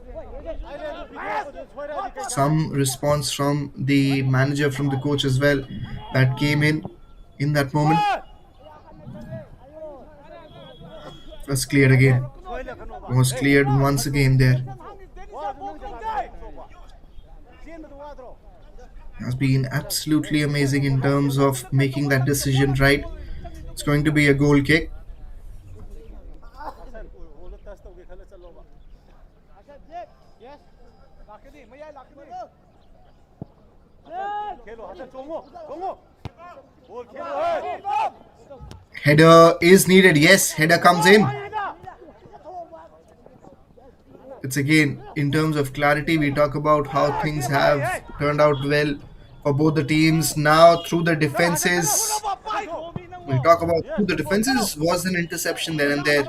from the manager, from the coach as well, that came in that moment. Was cleared again. Was cleared once again there. Has been absolutely amazing in terms of making that decision right. It's going to be a goal kick. Header is needed. Yes, header comes in. It's again, in terms of clarity, we talk about how things have turned out well for both the teams. Now, through the defenses, we talk about through the defenses, was an interception there and there.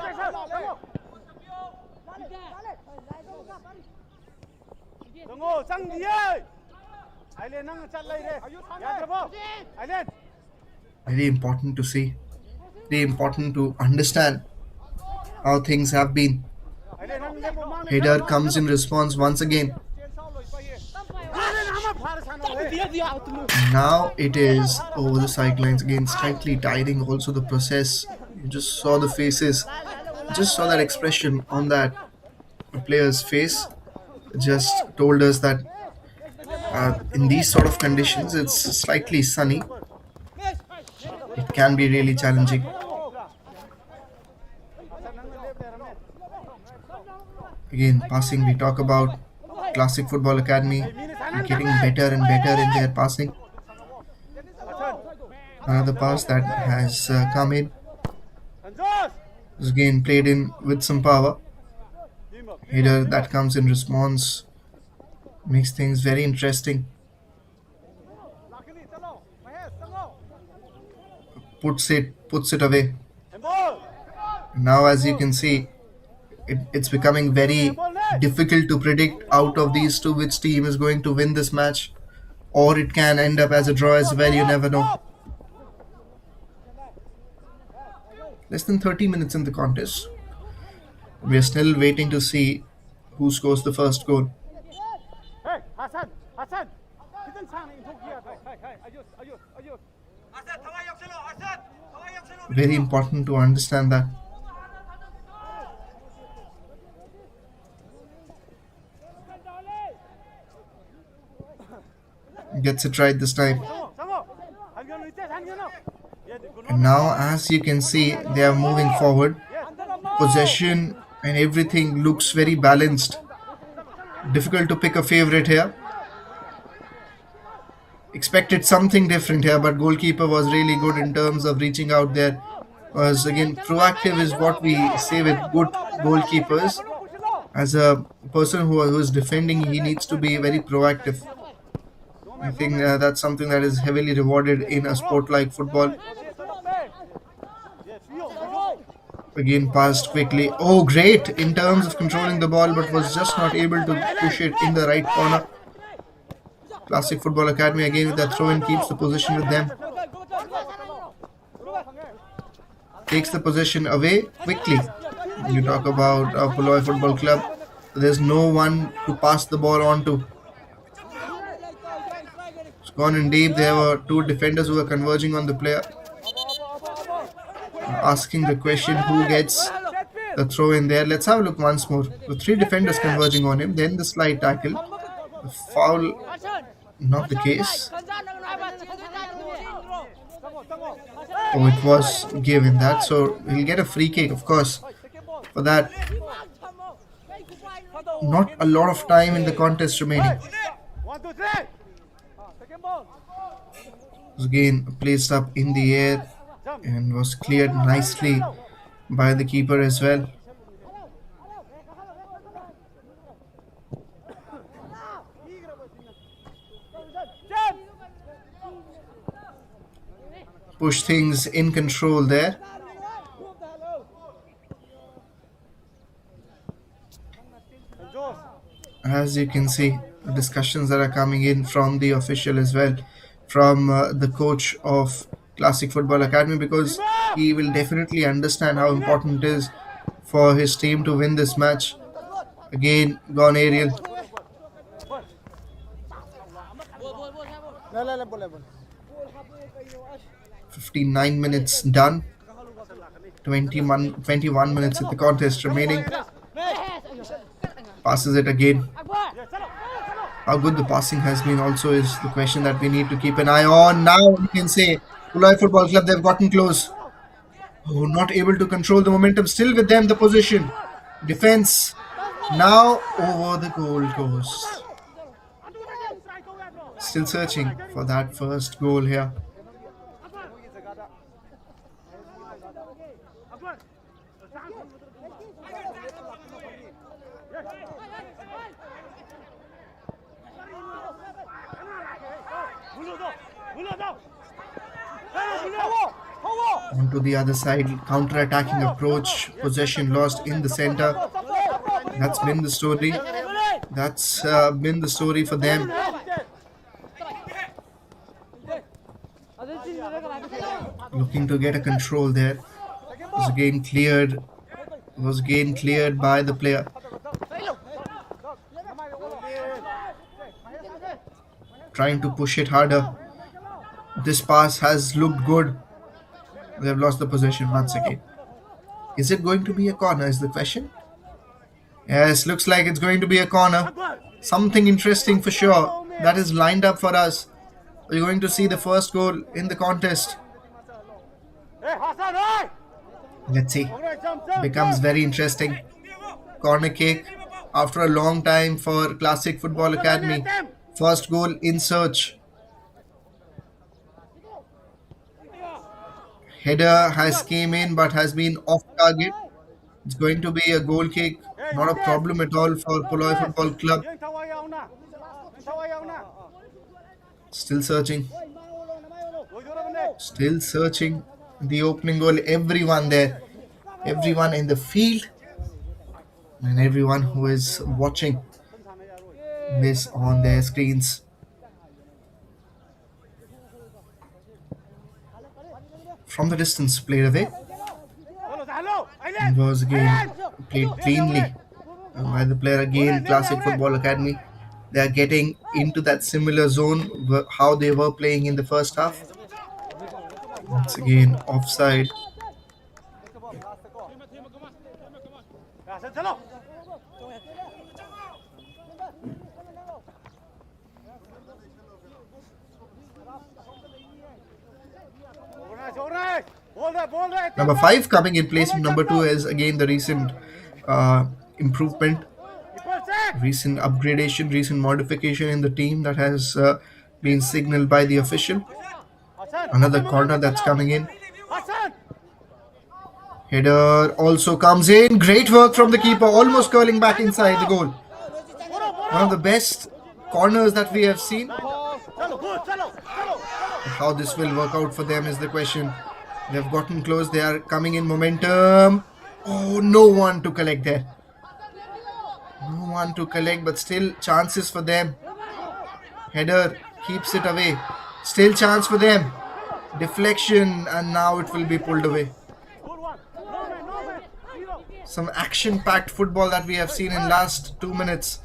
Very important to see. Very important to understand how things have been. Header comes in response once again. Now it is over the sidelines again, slightly tiring also the process. You just saw the faces, just saw that expression on that player's face. Just told us that in these sort of conditions, it's slightly sunny. It can be really challenging. Again, passing, we talk about Classic Football Academy getting better and better in their passing. Another pass that has come in. Is again played in with some power. Header that comes in response makes things very interesting. Puts it away. Now, as you can see, it's becoming very difficult to predict out of these two which team is going to win this match, or it can end up as a draw as well. You never know. Less than 30 minutes in the contest. We are still waiting to see who scores the first goal. Very important to understand that. Gets it right this time. And now, as you can see, they are moving forward. Possession and everything looks very balanced. Difficult to pick a favorite here. Expected something different here, but goalkeeper was really good in terms of reaching out there. Was again, proactive is what we say with good goalkeepers. As a person who is defending, he needs to be very proactive. I think that's something that is heavily rewarded in a sport like football. Again, passed quickly. Oh, great in terms of controlling the ball, but was just not able to push it in the right corner. Classic Football Academy again with that throw-in, keeps the position with them. Takes the possession away quickly. You talk about Poloi Football Club. There's no one to pass the ball on to. It's gone in deep. There were two defenders who were converging on the player. Asking the question who gets the throw in there. Let's have a look once more. The three defenders converging on him. Then the slide tackle. The foul, not the case. Oh, it was given that, so he'll get a free kick, of course, for that. Not a lot of time in the contest remaining. Was again placed up in the air and was cleared nicely by the keeper as well. Push things in control there. As you can see, the discussions that are coming in from the official as well, from the coach of Classic Football Academy, because he will definitely understand how important it is for his team to win this match. Again, gone aerial. 59 minutes done. 21 minutes at the contest remaining. Passes it again. How good the passing has been also is the question that we need to keep an eye on. Now you can say Poloi Football Club, they've gotten close. Oh, not able to control the momentum. Still with them, the position. Defense. Now over the goal post. Still searching for that first goal here. Onto the other side, counter-attacking approach, possession lost in the center. That's been the story. That's been the story for them. Looking to get a control there. Was again cleared. Was again cleared by the player. Trying to push it harder. This pass has looked good. They have lost the possession once again. Is it going to be a corner is the question? Yes, looks like it's going to be a corner. Something interesting for sure that is lined up for us. We're going to see the first goal in the contest. Let's see. Becomes very interesting. Corner kick after a long time for Classic Football Academy. First goal in search. Header has came in but has been off target. It's going to be a goal kick. Not a problem at all for Poloi Football Club. Still searching. Still searching. The opening goal. Everyone there. Everyone in the field. And everyone who is watching this on their screens. From the distance, played away. And was again played cleanly by the player again. Classic Football Academy. They are getting into that similar zone how they were playing in the first half. Once again, offside. Number 5 coming in place from number 2 is again the recent improvement, recent upgradation, recent modification in the team that has been signaled by the official. Another corner that's coming in. Header also comes in. Great work from the keeper, almost curling back inside the goal. One of the best corners that we have seen. How this will work out for them is the question. They've gotten close. They are coming in momentum. Oh, no one to collect there. No one to collect, but still chances for them. Header keeps it away. Still chance for them. Deflection, and now it will be pulled away. Some action-packed football that we have seen in last 2 minutes.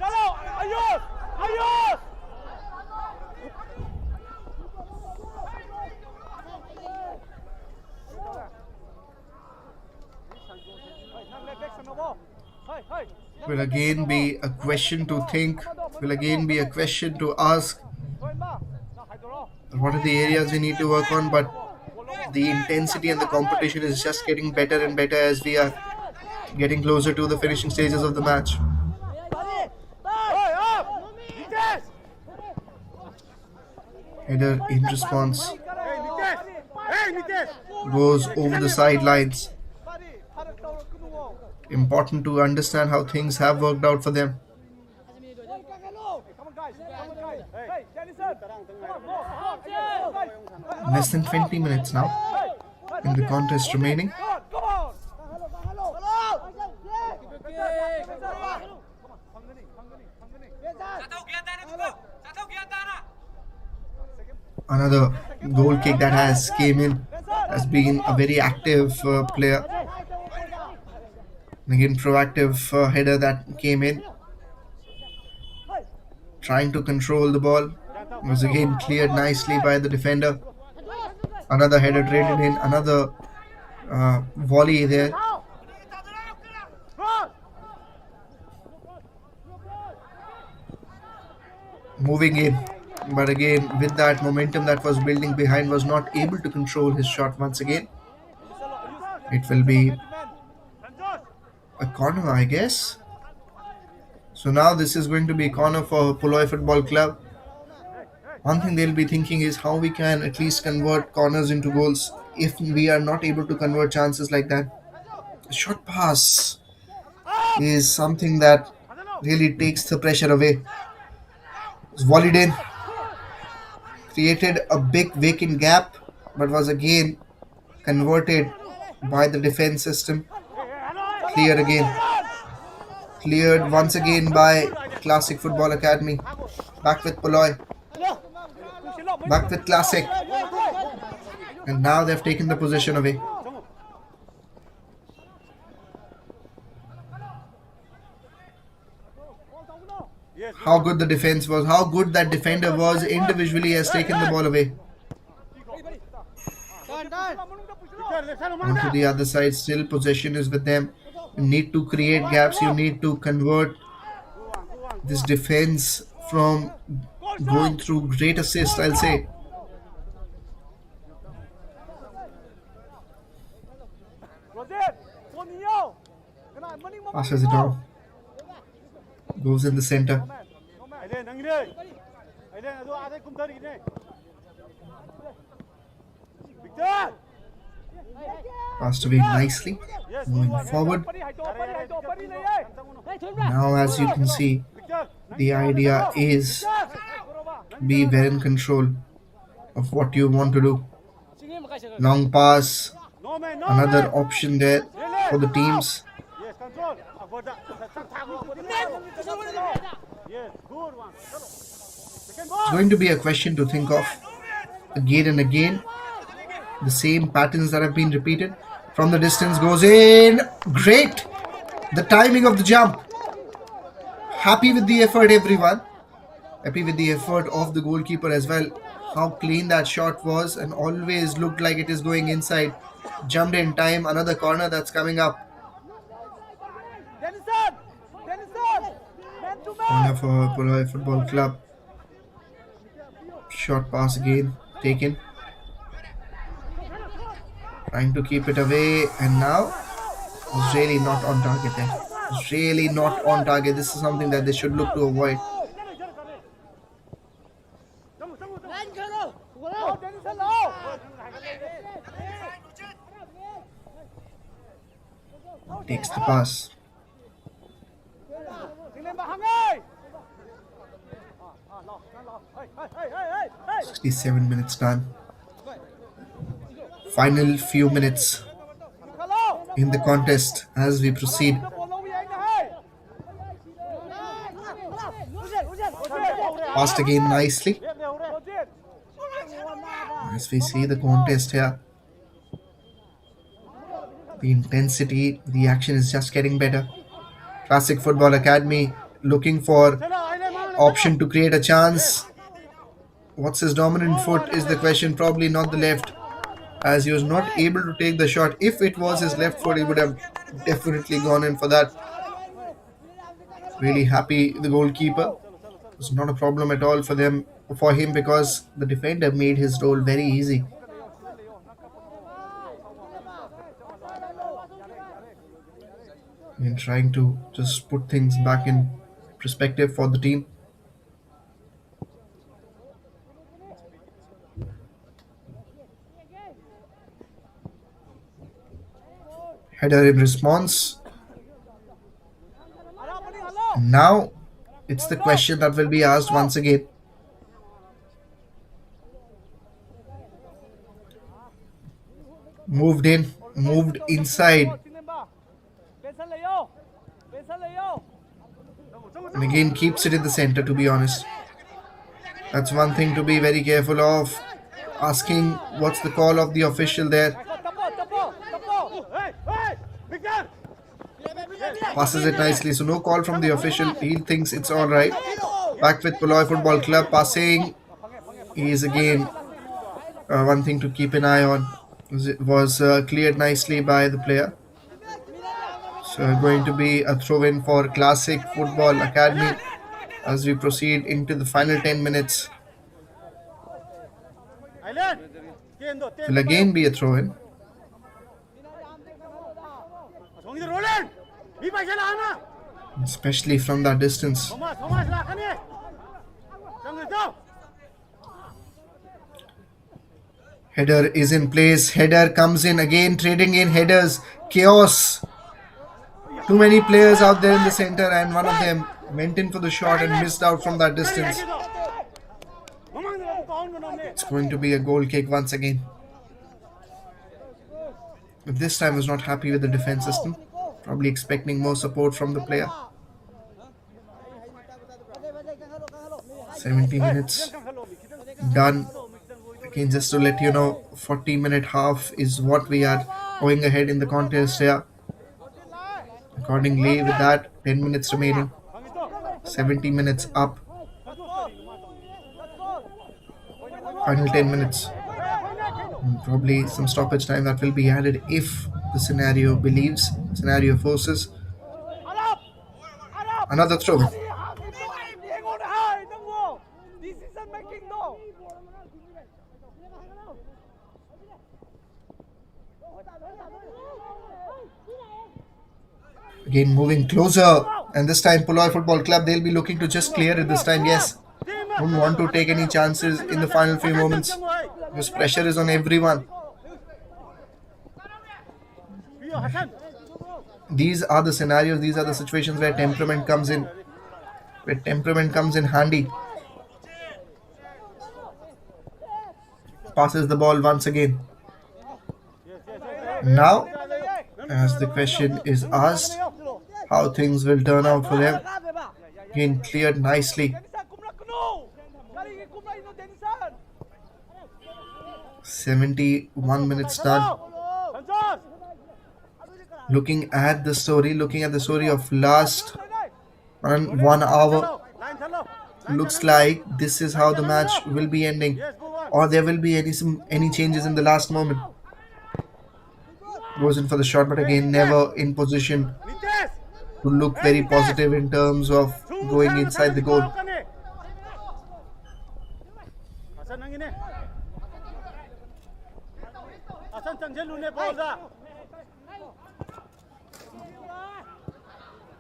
Will again be a question to think. Will again be a question to ask. What are the areas we need to work on? But The intensity and the competition is just getting better and better as we are getting closer to the finishing stages of the match. Header in response goes over the sidelines. Important to understand how things have worked out for them. Less than 20 minutes now in the contest remaining. Another goal kick that has came in, has been a very active player. Again, proactive header that came in, trying to control the ball. Was again cleared nicely by the defender. Another header traded in, another volley there. Moving in, but again with that momentum that was building behind, was not able to control his shot once again. It will be a corner, I guess. So now this is going to be a corner for Poloi Football Club. One thing they'll be thinking is how we can at least convert corners into goals if we are not able to convert chances like that. A short pass is something that really takes the pressure away. It's volleyed in, created a big vacant gap, but was again converted by the defense system. Cleared again. Cleared once again by Classic Football Academy. Back with Poloi. Back with Classic. And now they've taken the possession away. How good the defense was, how good that defender was individually has taken the ball away. Onto the other side, still possession is with them. You need to create gaps, you need to convert this defense from going through great assist, I'll say. Passes it on. Goes in the center. Passed away nicely. Moving forward. Now, as you can see, the idea is be well in control of what you want to do. Long pass. Another option there for the teams. It's going to be a question to think of again and again. The same patterns that have been repeated. From the distance goes in. Great. The timing of the jump. Happy with the effort, everyone. Happy with the effort of the goalkeeper as well. How clean that shot was and always looked like it is going inside. Jumped in time. Another corner that's coming up. Corner for Poloi Football Club. Short pass again taken. Trying to keep it away, and now it's really not on target there. It's really not on target. This is something that they should look to avoid. Takes the pass. 67 minutes done. Final few minutes in the contest as we proceed. Passed again nicely. As we see the contest here, the intensity, the action is just getting better. Classic Football Academy looking for option to create a chance. What's his dominant foot is the question. Probably not the left, as he was not able to take the shot. If it was his left foot, he would have definitely gone in for that. Really happy the goalkeeper. It's not a problem at all for him because the defender made his role very easy. and trying to just put things back in perspective for the team. Header in response. Now it's the question that will be asked once again. Moved in, moved inside, and again keeps it in the center, to be honest. That's one thing to be very careful of. Asking what's the call of the official there. Passes it nicely, so no call from the official. He thinks it's all right. Back with Poloi Football Club, passing. He is again one thing to keep an eye on. Was cleared nicely by the player. So going to be a throw-in for Classic Football Academy as we proceed into the final 10 minutes. Will again be a throw-in. Especially from that distance. Header is in place. Header comes in again, trading in headers. Chaos. Too many players out there in the center, and one of them went in for the shot and missed out from that distance. It's going to be a goal kick once again. But this time was not happy with the defense system. Probably expecting more support from the player. 70 minutes done. Again, just to let you know, 40-minute half is what we are going ahead in the contest here. Accordingly, with that, 10 minutes remaining. 70 minutes up. Final 10 minutes. And probably some stoppage time that will be added if the scenario forces. Another throw. Again moving closer, and this time Poloi Football Club, they'll be looking to just clear it this time. Yes, don't want to take any chances in the final few moments because pressure is on everyone. These are the scenarios, these are the situations where temperament comes in. Handy. Passes the ball once again. Now, as the question is asked, how things will turn out for them. Again cleared nicely. 71 minutes done. Looking at the story of last 1 hour, looks like this is how the match will be ending, or there will be any changes in the last moment. Goes in for the shot, but again never in position to look very positive in terms of going inside the goal.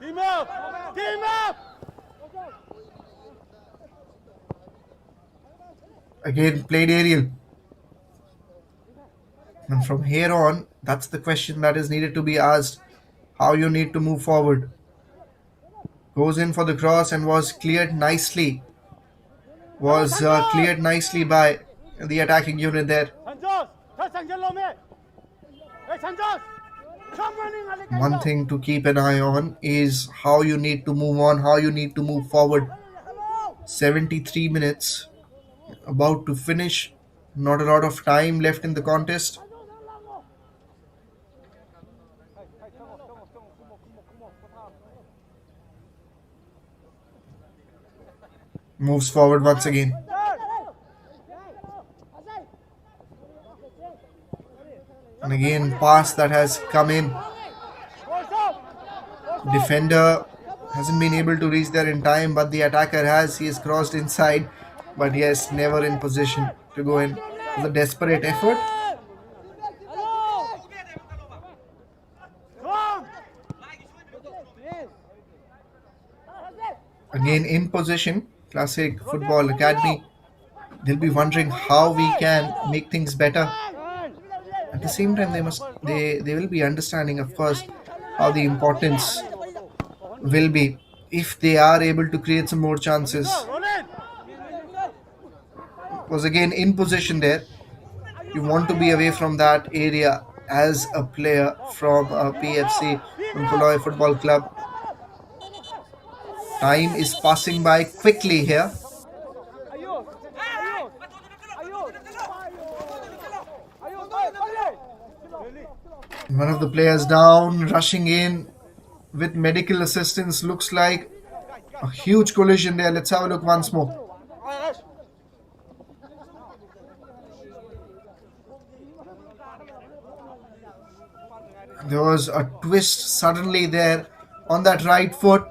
Team up! Again played aerial. And from here on, that's the question that is needed to be asked. How you need to move forward. Goes in for the cross and was cleared nicely. Cleared nicely by the attacking unit there. One thing to keep an eye on is how you need to move on, how you need to move forward. 73 minutes about to finish. Not a lot of time left in the contest. Moves forward once again. And again, pass that has come in. Defender hasn't been able to reach there in time, but the attacker has. He has crossed inside, but yes, never in position to go in. It was a desperate effort. Again in possession, Classic Football Academy. They'll be wondering how we can make things better. At the same time, they will be understanding, of course, how the importance will be if they are able to create some more chances. Was again in position there. You want to be away from that area as a player from PFC, from Poloi Football Club. Time is passing by quickly here. One of the players down, rushing in with medical assistance. Looks like a huge collision there. Let's have a look once more. There was a twist suddenly there on that right foot.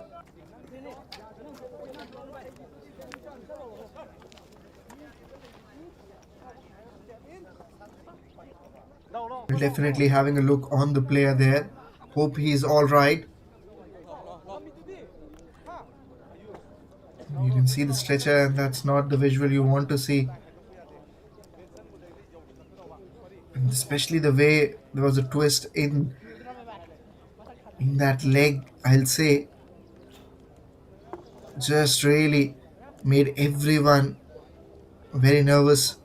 Definitely having a look on the player there. Hope he's all right. You can see the stretcher, and that's not the visual you want to see. And especially the way there was a twist in that leg, I'll say, just really made everyone very nervous.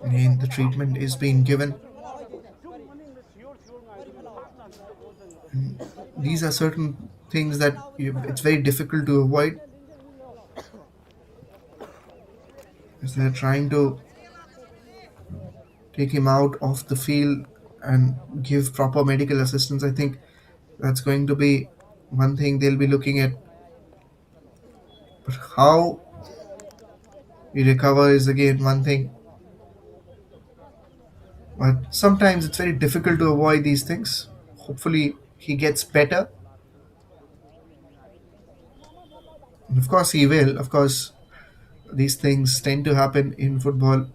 Again, the treatment is being given. These are certain things that it's very difficult to avoid. As they're trying to take him out of the field and give proper medical assistance. I think that's going to be one thing they'll be looking at. But how we recover is again one thing. But sometimes it's very difficult to avoid these things. Hopefully, he gets better. And of course, he will. Of course, these things tend to happen in football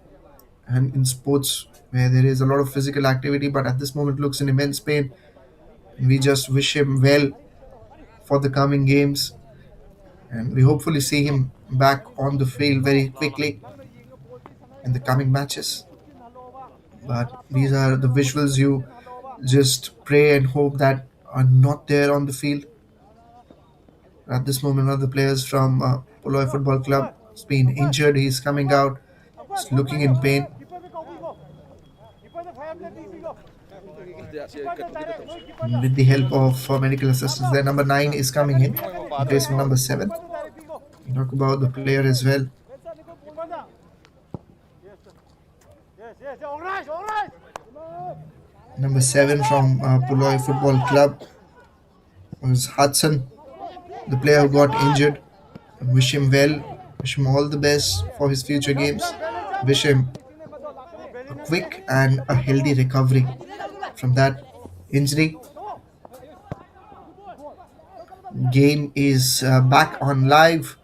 and in sports where there is a lot of physical activity, but at this moment looks in immense pain. We just wish him well for the coming games, and we hopefully see him back on the field very quickly in the coming matches. But these are the visuals you just pray and hope that are not there on the field. At this moment, one of the players from Poloi Football Club has been injured. He's coming out, he's looking in pain. With the help of medical assistance, their number 9 is coming in place of number 7. We talk about the player as well. Number 7 from Poloi Football Club was Hudson, the player who got injured. Wish him well, wish him all the best for his future games. Wish him a quick and a healthy recovery from that injury. Game is back on live.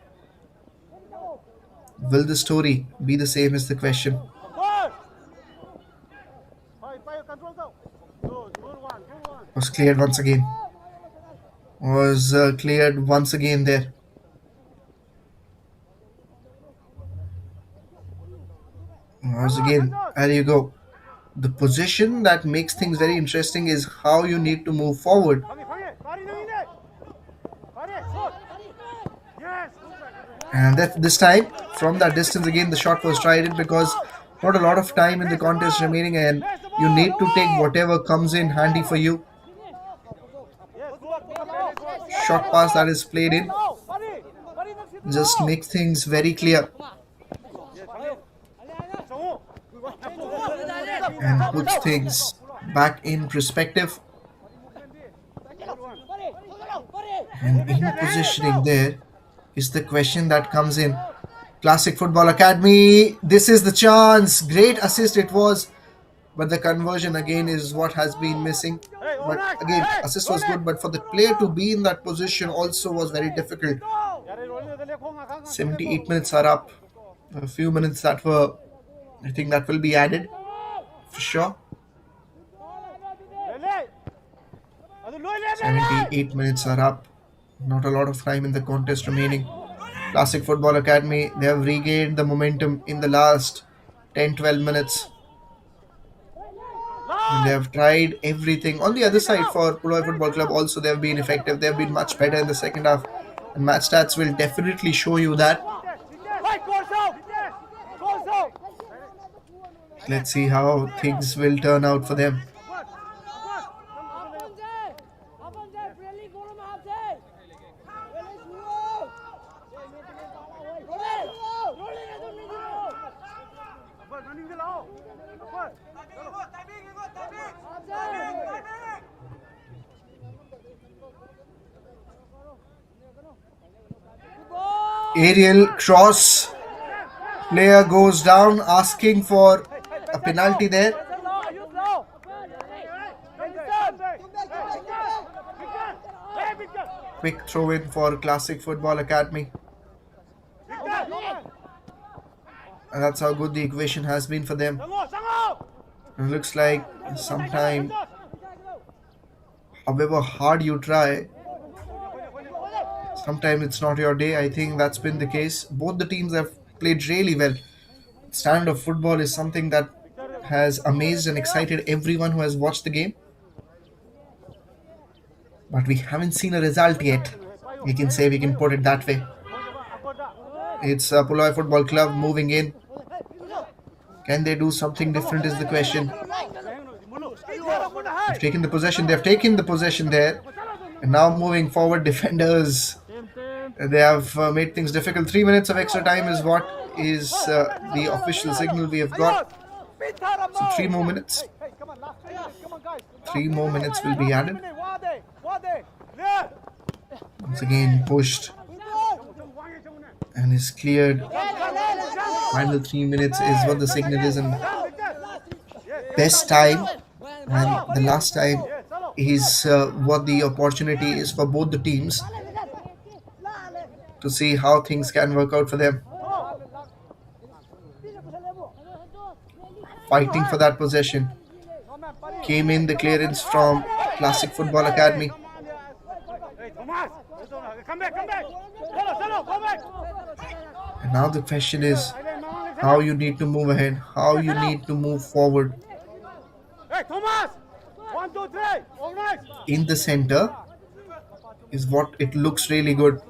Will the story be the same is the question. Was cleared once again. Was cleared once again there. Was again. There you go. The position that makes things very interesting is how you need to move forward. And that this time, from that distance again, the shot was tried in because not a lot of time in the contest remaining, and you need to take whatever comes in handy for you. Shot pass that is played in just makes things very clear and puts things back in perspective. And in positioning there is the question that comes in. Classic Football Academy, this is the chance. Great assist it was, but the conversion again is what has been missing. But again, assist was good, but for the player to be in that position also was very difficult. 78 minutes are up. A few minutes that were, I think that will be added for sure. 78 minutes are up. Not a lot of time in the contest remaining. Classic Football Academy, they have regained the momentum in the last 10-12 minutes. And they have tried everything. On the other side, for Poloi Football Club, also they have been effective. They have been much better in the second half. And match stats will definitely show you that. Let's see how things will turn out for them. Aerial cross. Player goes down, asking for a penalty there. Quick throw in for Classic Football Academy. And that's how good the equation has been for them. It looks like sometime, however hard you try, sometimes it's not your day. I think that's been the case. Both the teams have played really well. Standard of football is something that has amazed and excited everyone who has watched the game. But we haven't seen a result yet. We can put it that way. It's Poloi Football Club moving in. Can they do something different is the question. They've taken the possession. They've taken the possession there. And now moving forward, defenders. They have made things difficult. 3 minutes of extra time is what is the official signal we have got. So 3 more minutes. 3 more minutes will be added. Once again pushed. And is cleared. Final 3 minutes is what the signal is. And best time. And the last time is what the opportunity is for both the teams to see how things can work out for them. Fighting for that possession. Came in the clearance from Classic Football Academy. And now the question is how you need to move ahead, how you need to move forward. In the center is what it looks really good.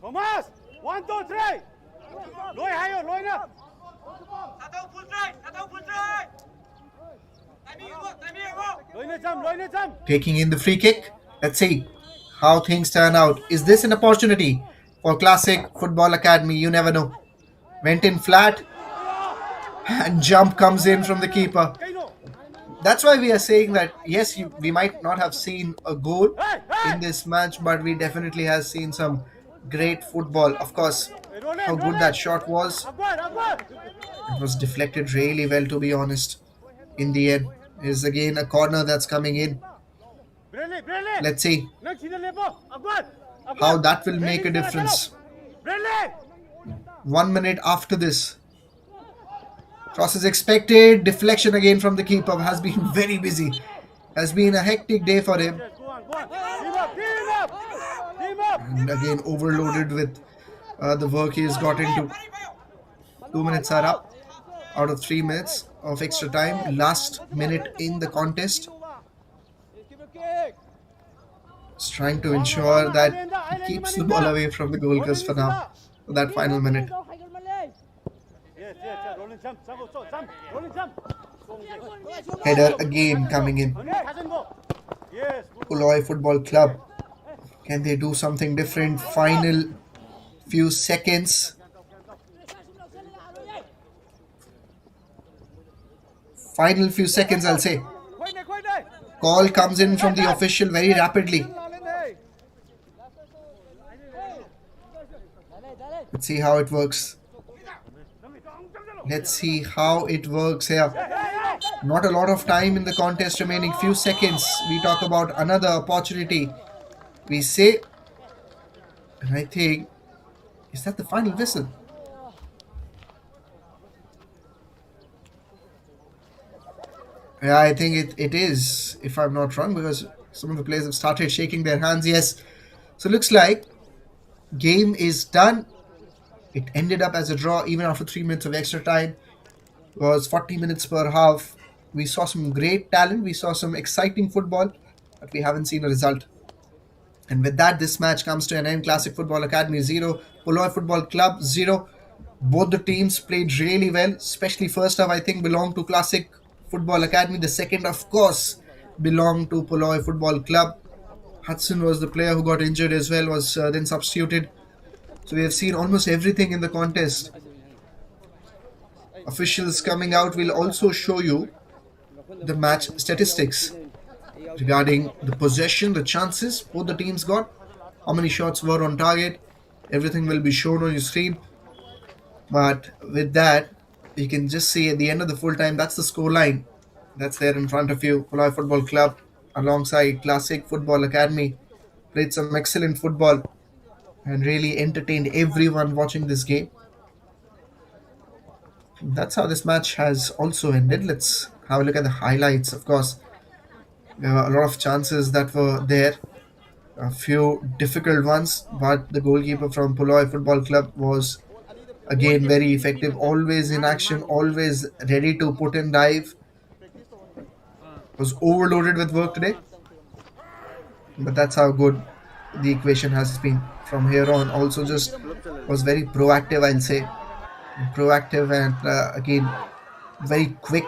Thomas, 1, 2, 3. Lôi hay rồi, lôi nữa. Taking in the free kick. Let's see how things turn out. Is this an opportunity for Classic Football Academy? You never know. Went in flat and jump comes in from the keeper. That's why we are saying that yes, we might not have seen a goal in this match, but we definitely have seen some great football. Of course, how good that shot was. It was deflected really well, to be honest. In the end, is again a corner that's coming in. Let's see how that will make a difference. 1 minute after this. Cross is expected. Deflection again from the keeper. Has been very busy. Has been a hectic day for him. And again overloaded with the work he has got into. 2 minutes are up out of 3 minutes of extra time. Last minute in the contest. He's trying to ensure that he keeps the ball away from the goalkeepers for now. For that final minute. Header again coming in. Poloi Football Club. Can they do something different? Final few seconds. Final few seconds, I'll say. Call comes in from the official very rapidly. Let's see how it works. Let's see how it works here. Not a lot of time in the contest remaining. Few seconds. We talk about another opportunity. We say, and I think Is that the final whistle? Yeah, I think it is, if I'm not wrong, because some of the players have started shaking their hands. Yes. So looks like game is done. It ended up as a draw even after 3 minutes of extra time. It was 40 minutes per half. We saw some great talent. We saw some exciting football, but we haven't seen a result. And with that, this match comes to an end. Classic Football Academy 0, Poloi Football Club 0. Both the teams played really well, especially first half, I think, belonged to Classic Football Academy. The second, of course, belonged to Poloi Football Club. Hudson was the player who got injured as well, was then substituted. So we have seen almost everything in the contest. Officials coming out will also show you the match statistics regarding the possession, the chances both the teams got, how many shots were on target. Everything will be shown on your screen. But with that, you can just see at the end of the full time, that's the score line. That's there in front of you. Poloi Football Club alongside Classic Football Academy played some excellent football and really entertained everyone watching this game. That's how this match has also ended. Let's have a look at the highlights. Of course, there were a lot of chances that were there, a few difficult ones, but the goalkeeper from Poloi Football Club was again very effective, always in action, always ready to put in dive. Was overloaded with work today, but that's how good the equation has been from here on. Also, just was very proactive, I'll say. Proactive and again very quick,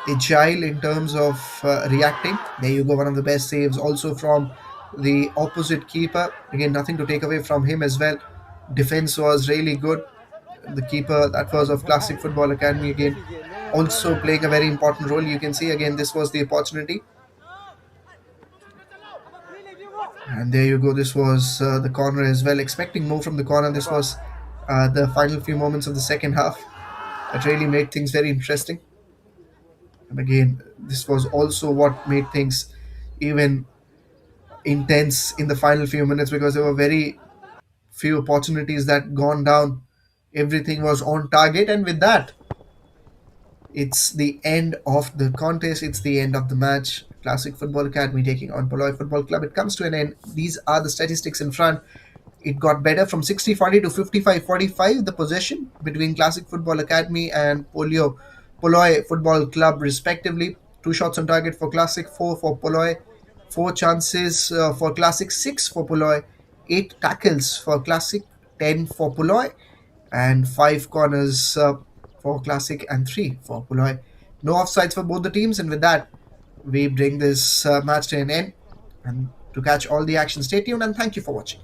agile in terms of reacting. There you go, one of the best saves also from the opposite keeper. Again, nothing to take away from him as well. Defense was really good. The keeper that was of Classic Football Academy again also playing a very important role. You can see again this was the opportunity, and there you go. This was the corner as well. Expecting more from the corner. This was the final few moments of the second half that really made things very interesting. And again, this was also what made things even intense in the final few minutes because there were very few opportunities that gone down. Everything was on target, and with that, it's the end of the contest. It's the end of the match. Classic Football Academy taking on Poloi Football Club. It comes to an end. These are the statistics in front. It got better from 60-40 to 55-45, the possession between Classic Football Academy and Poloi Football Club, respectively. Two shots on target for Classic, four for Poloi. Four chances for Classic, six for Poloi. Eight tackles for Classic, 10 for Poloi. And five corners for Classic and three for Poloi. No offsides for both the teams. And with that, we bring this match to an end. And to catch all the action, stay tuned and thank you for watching.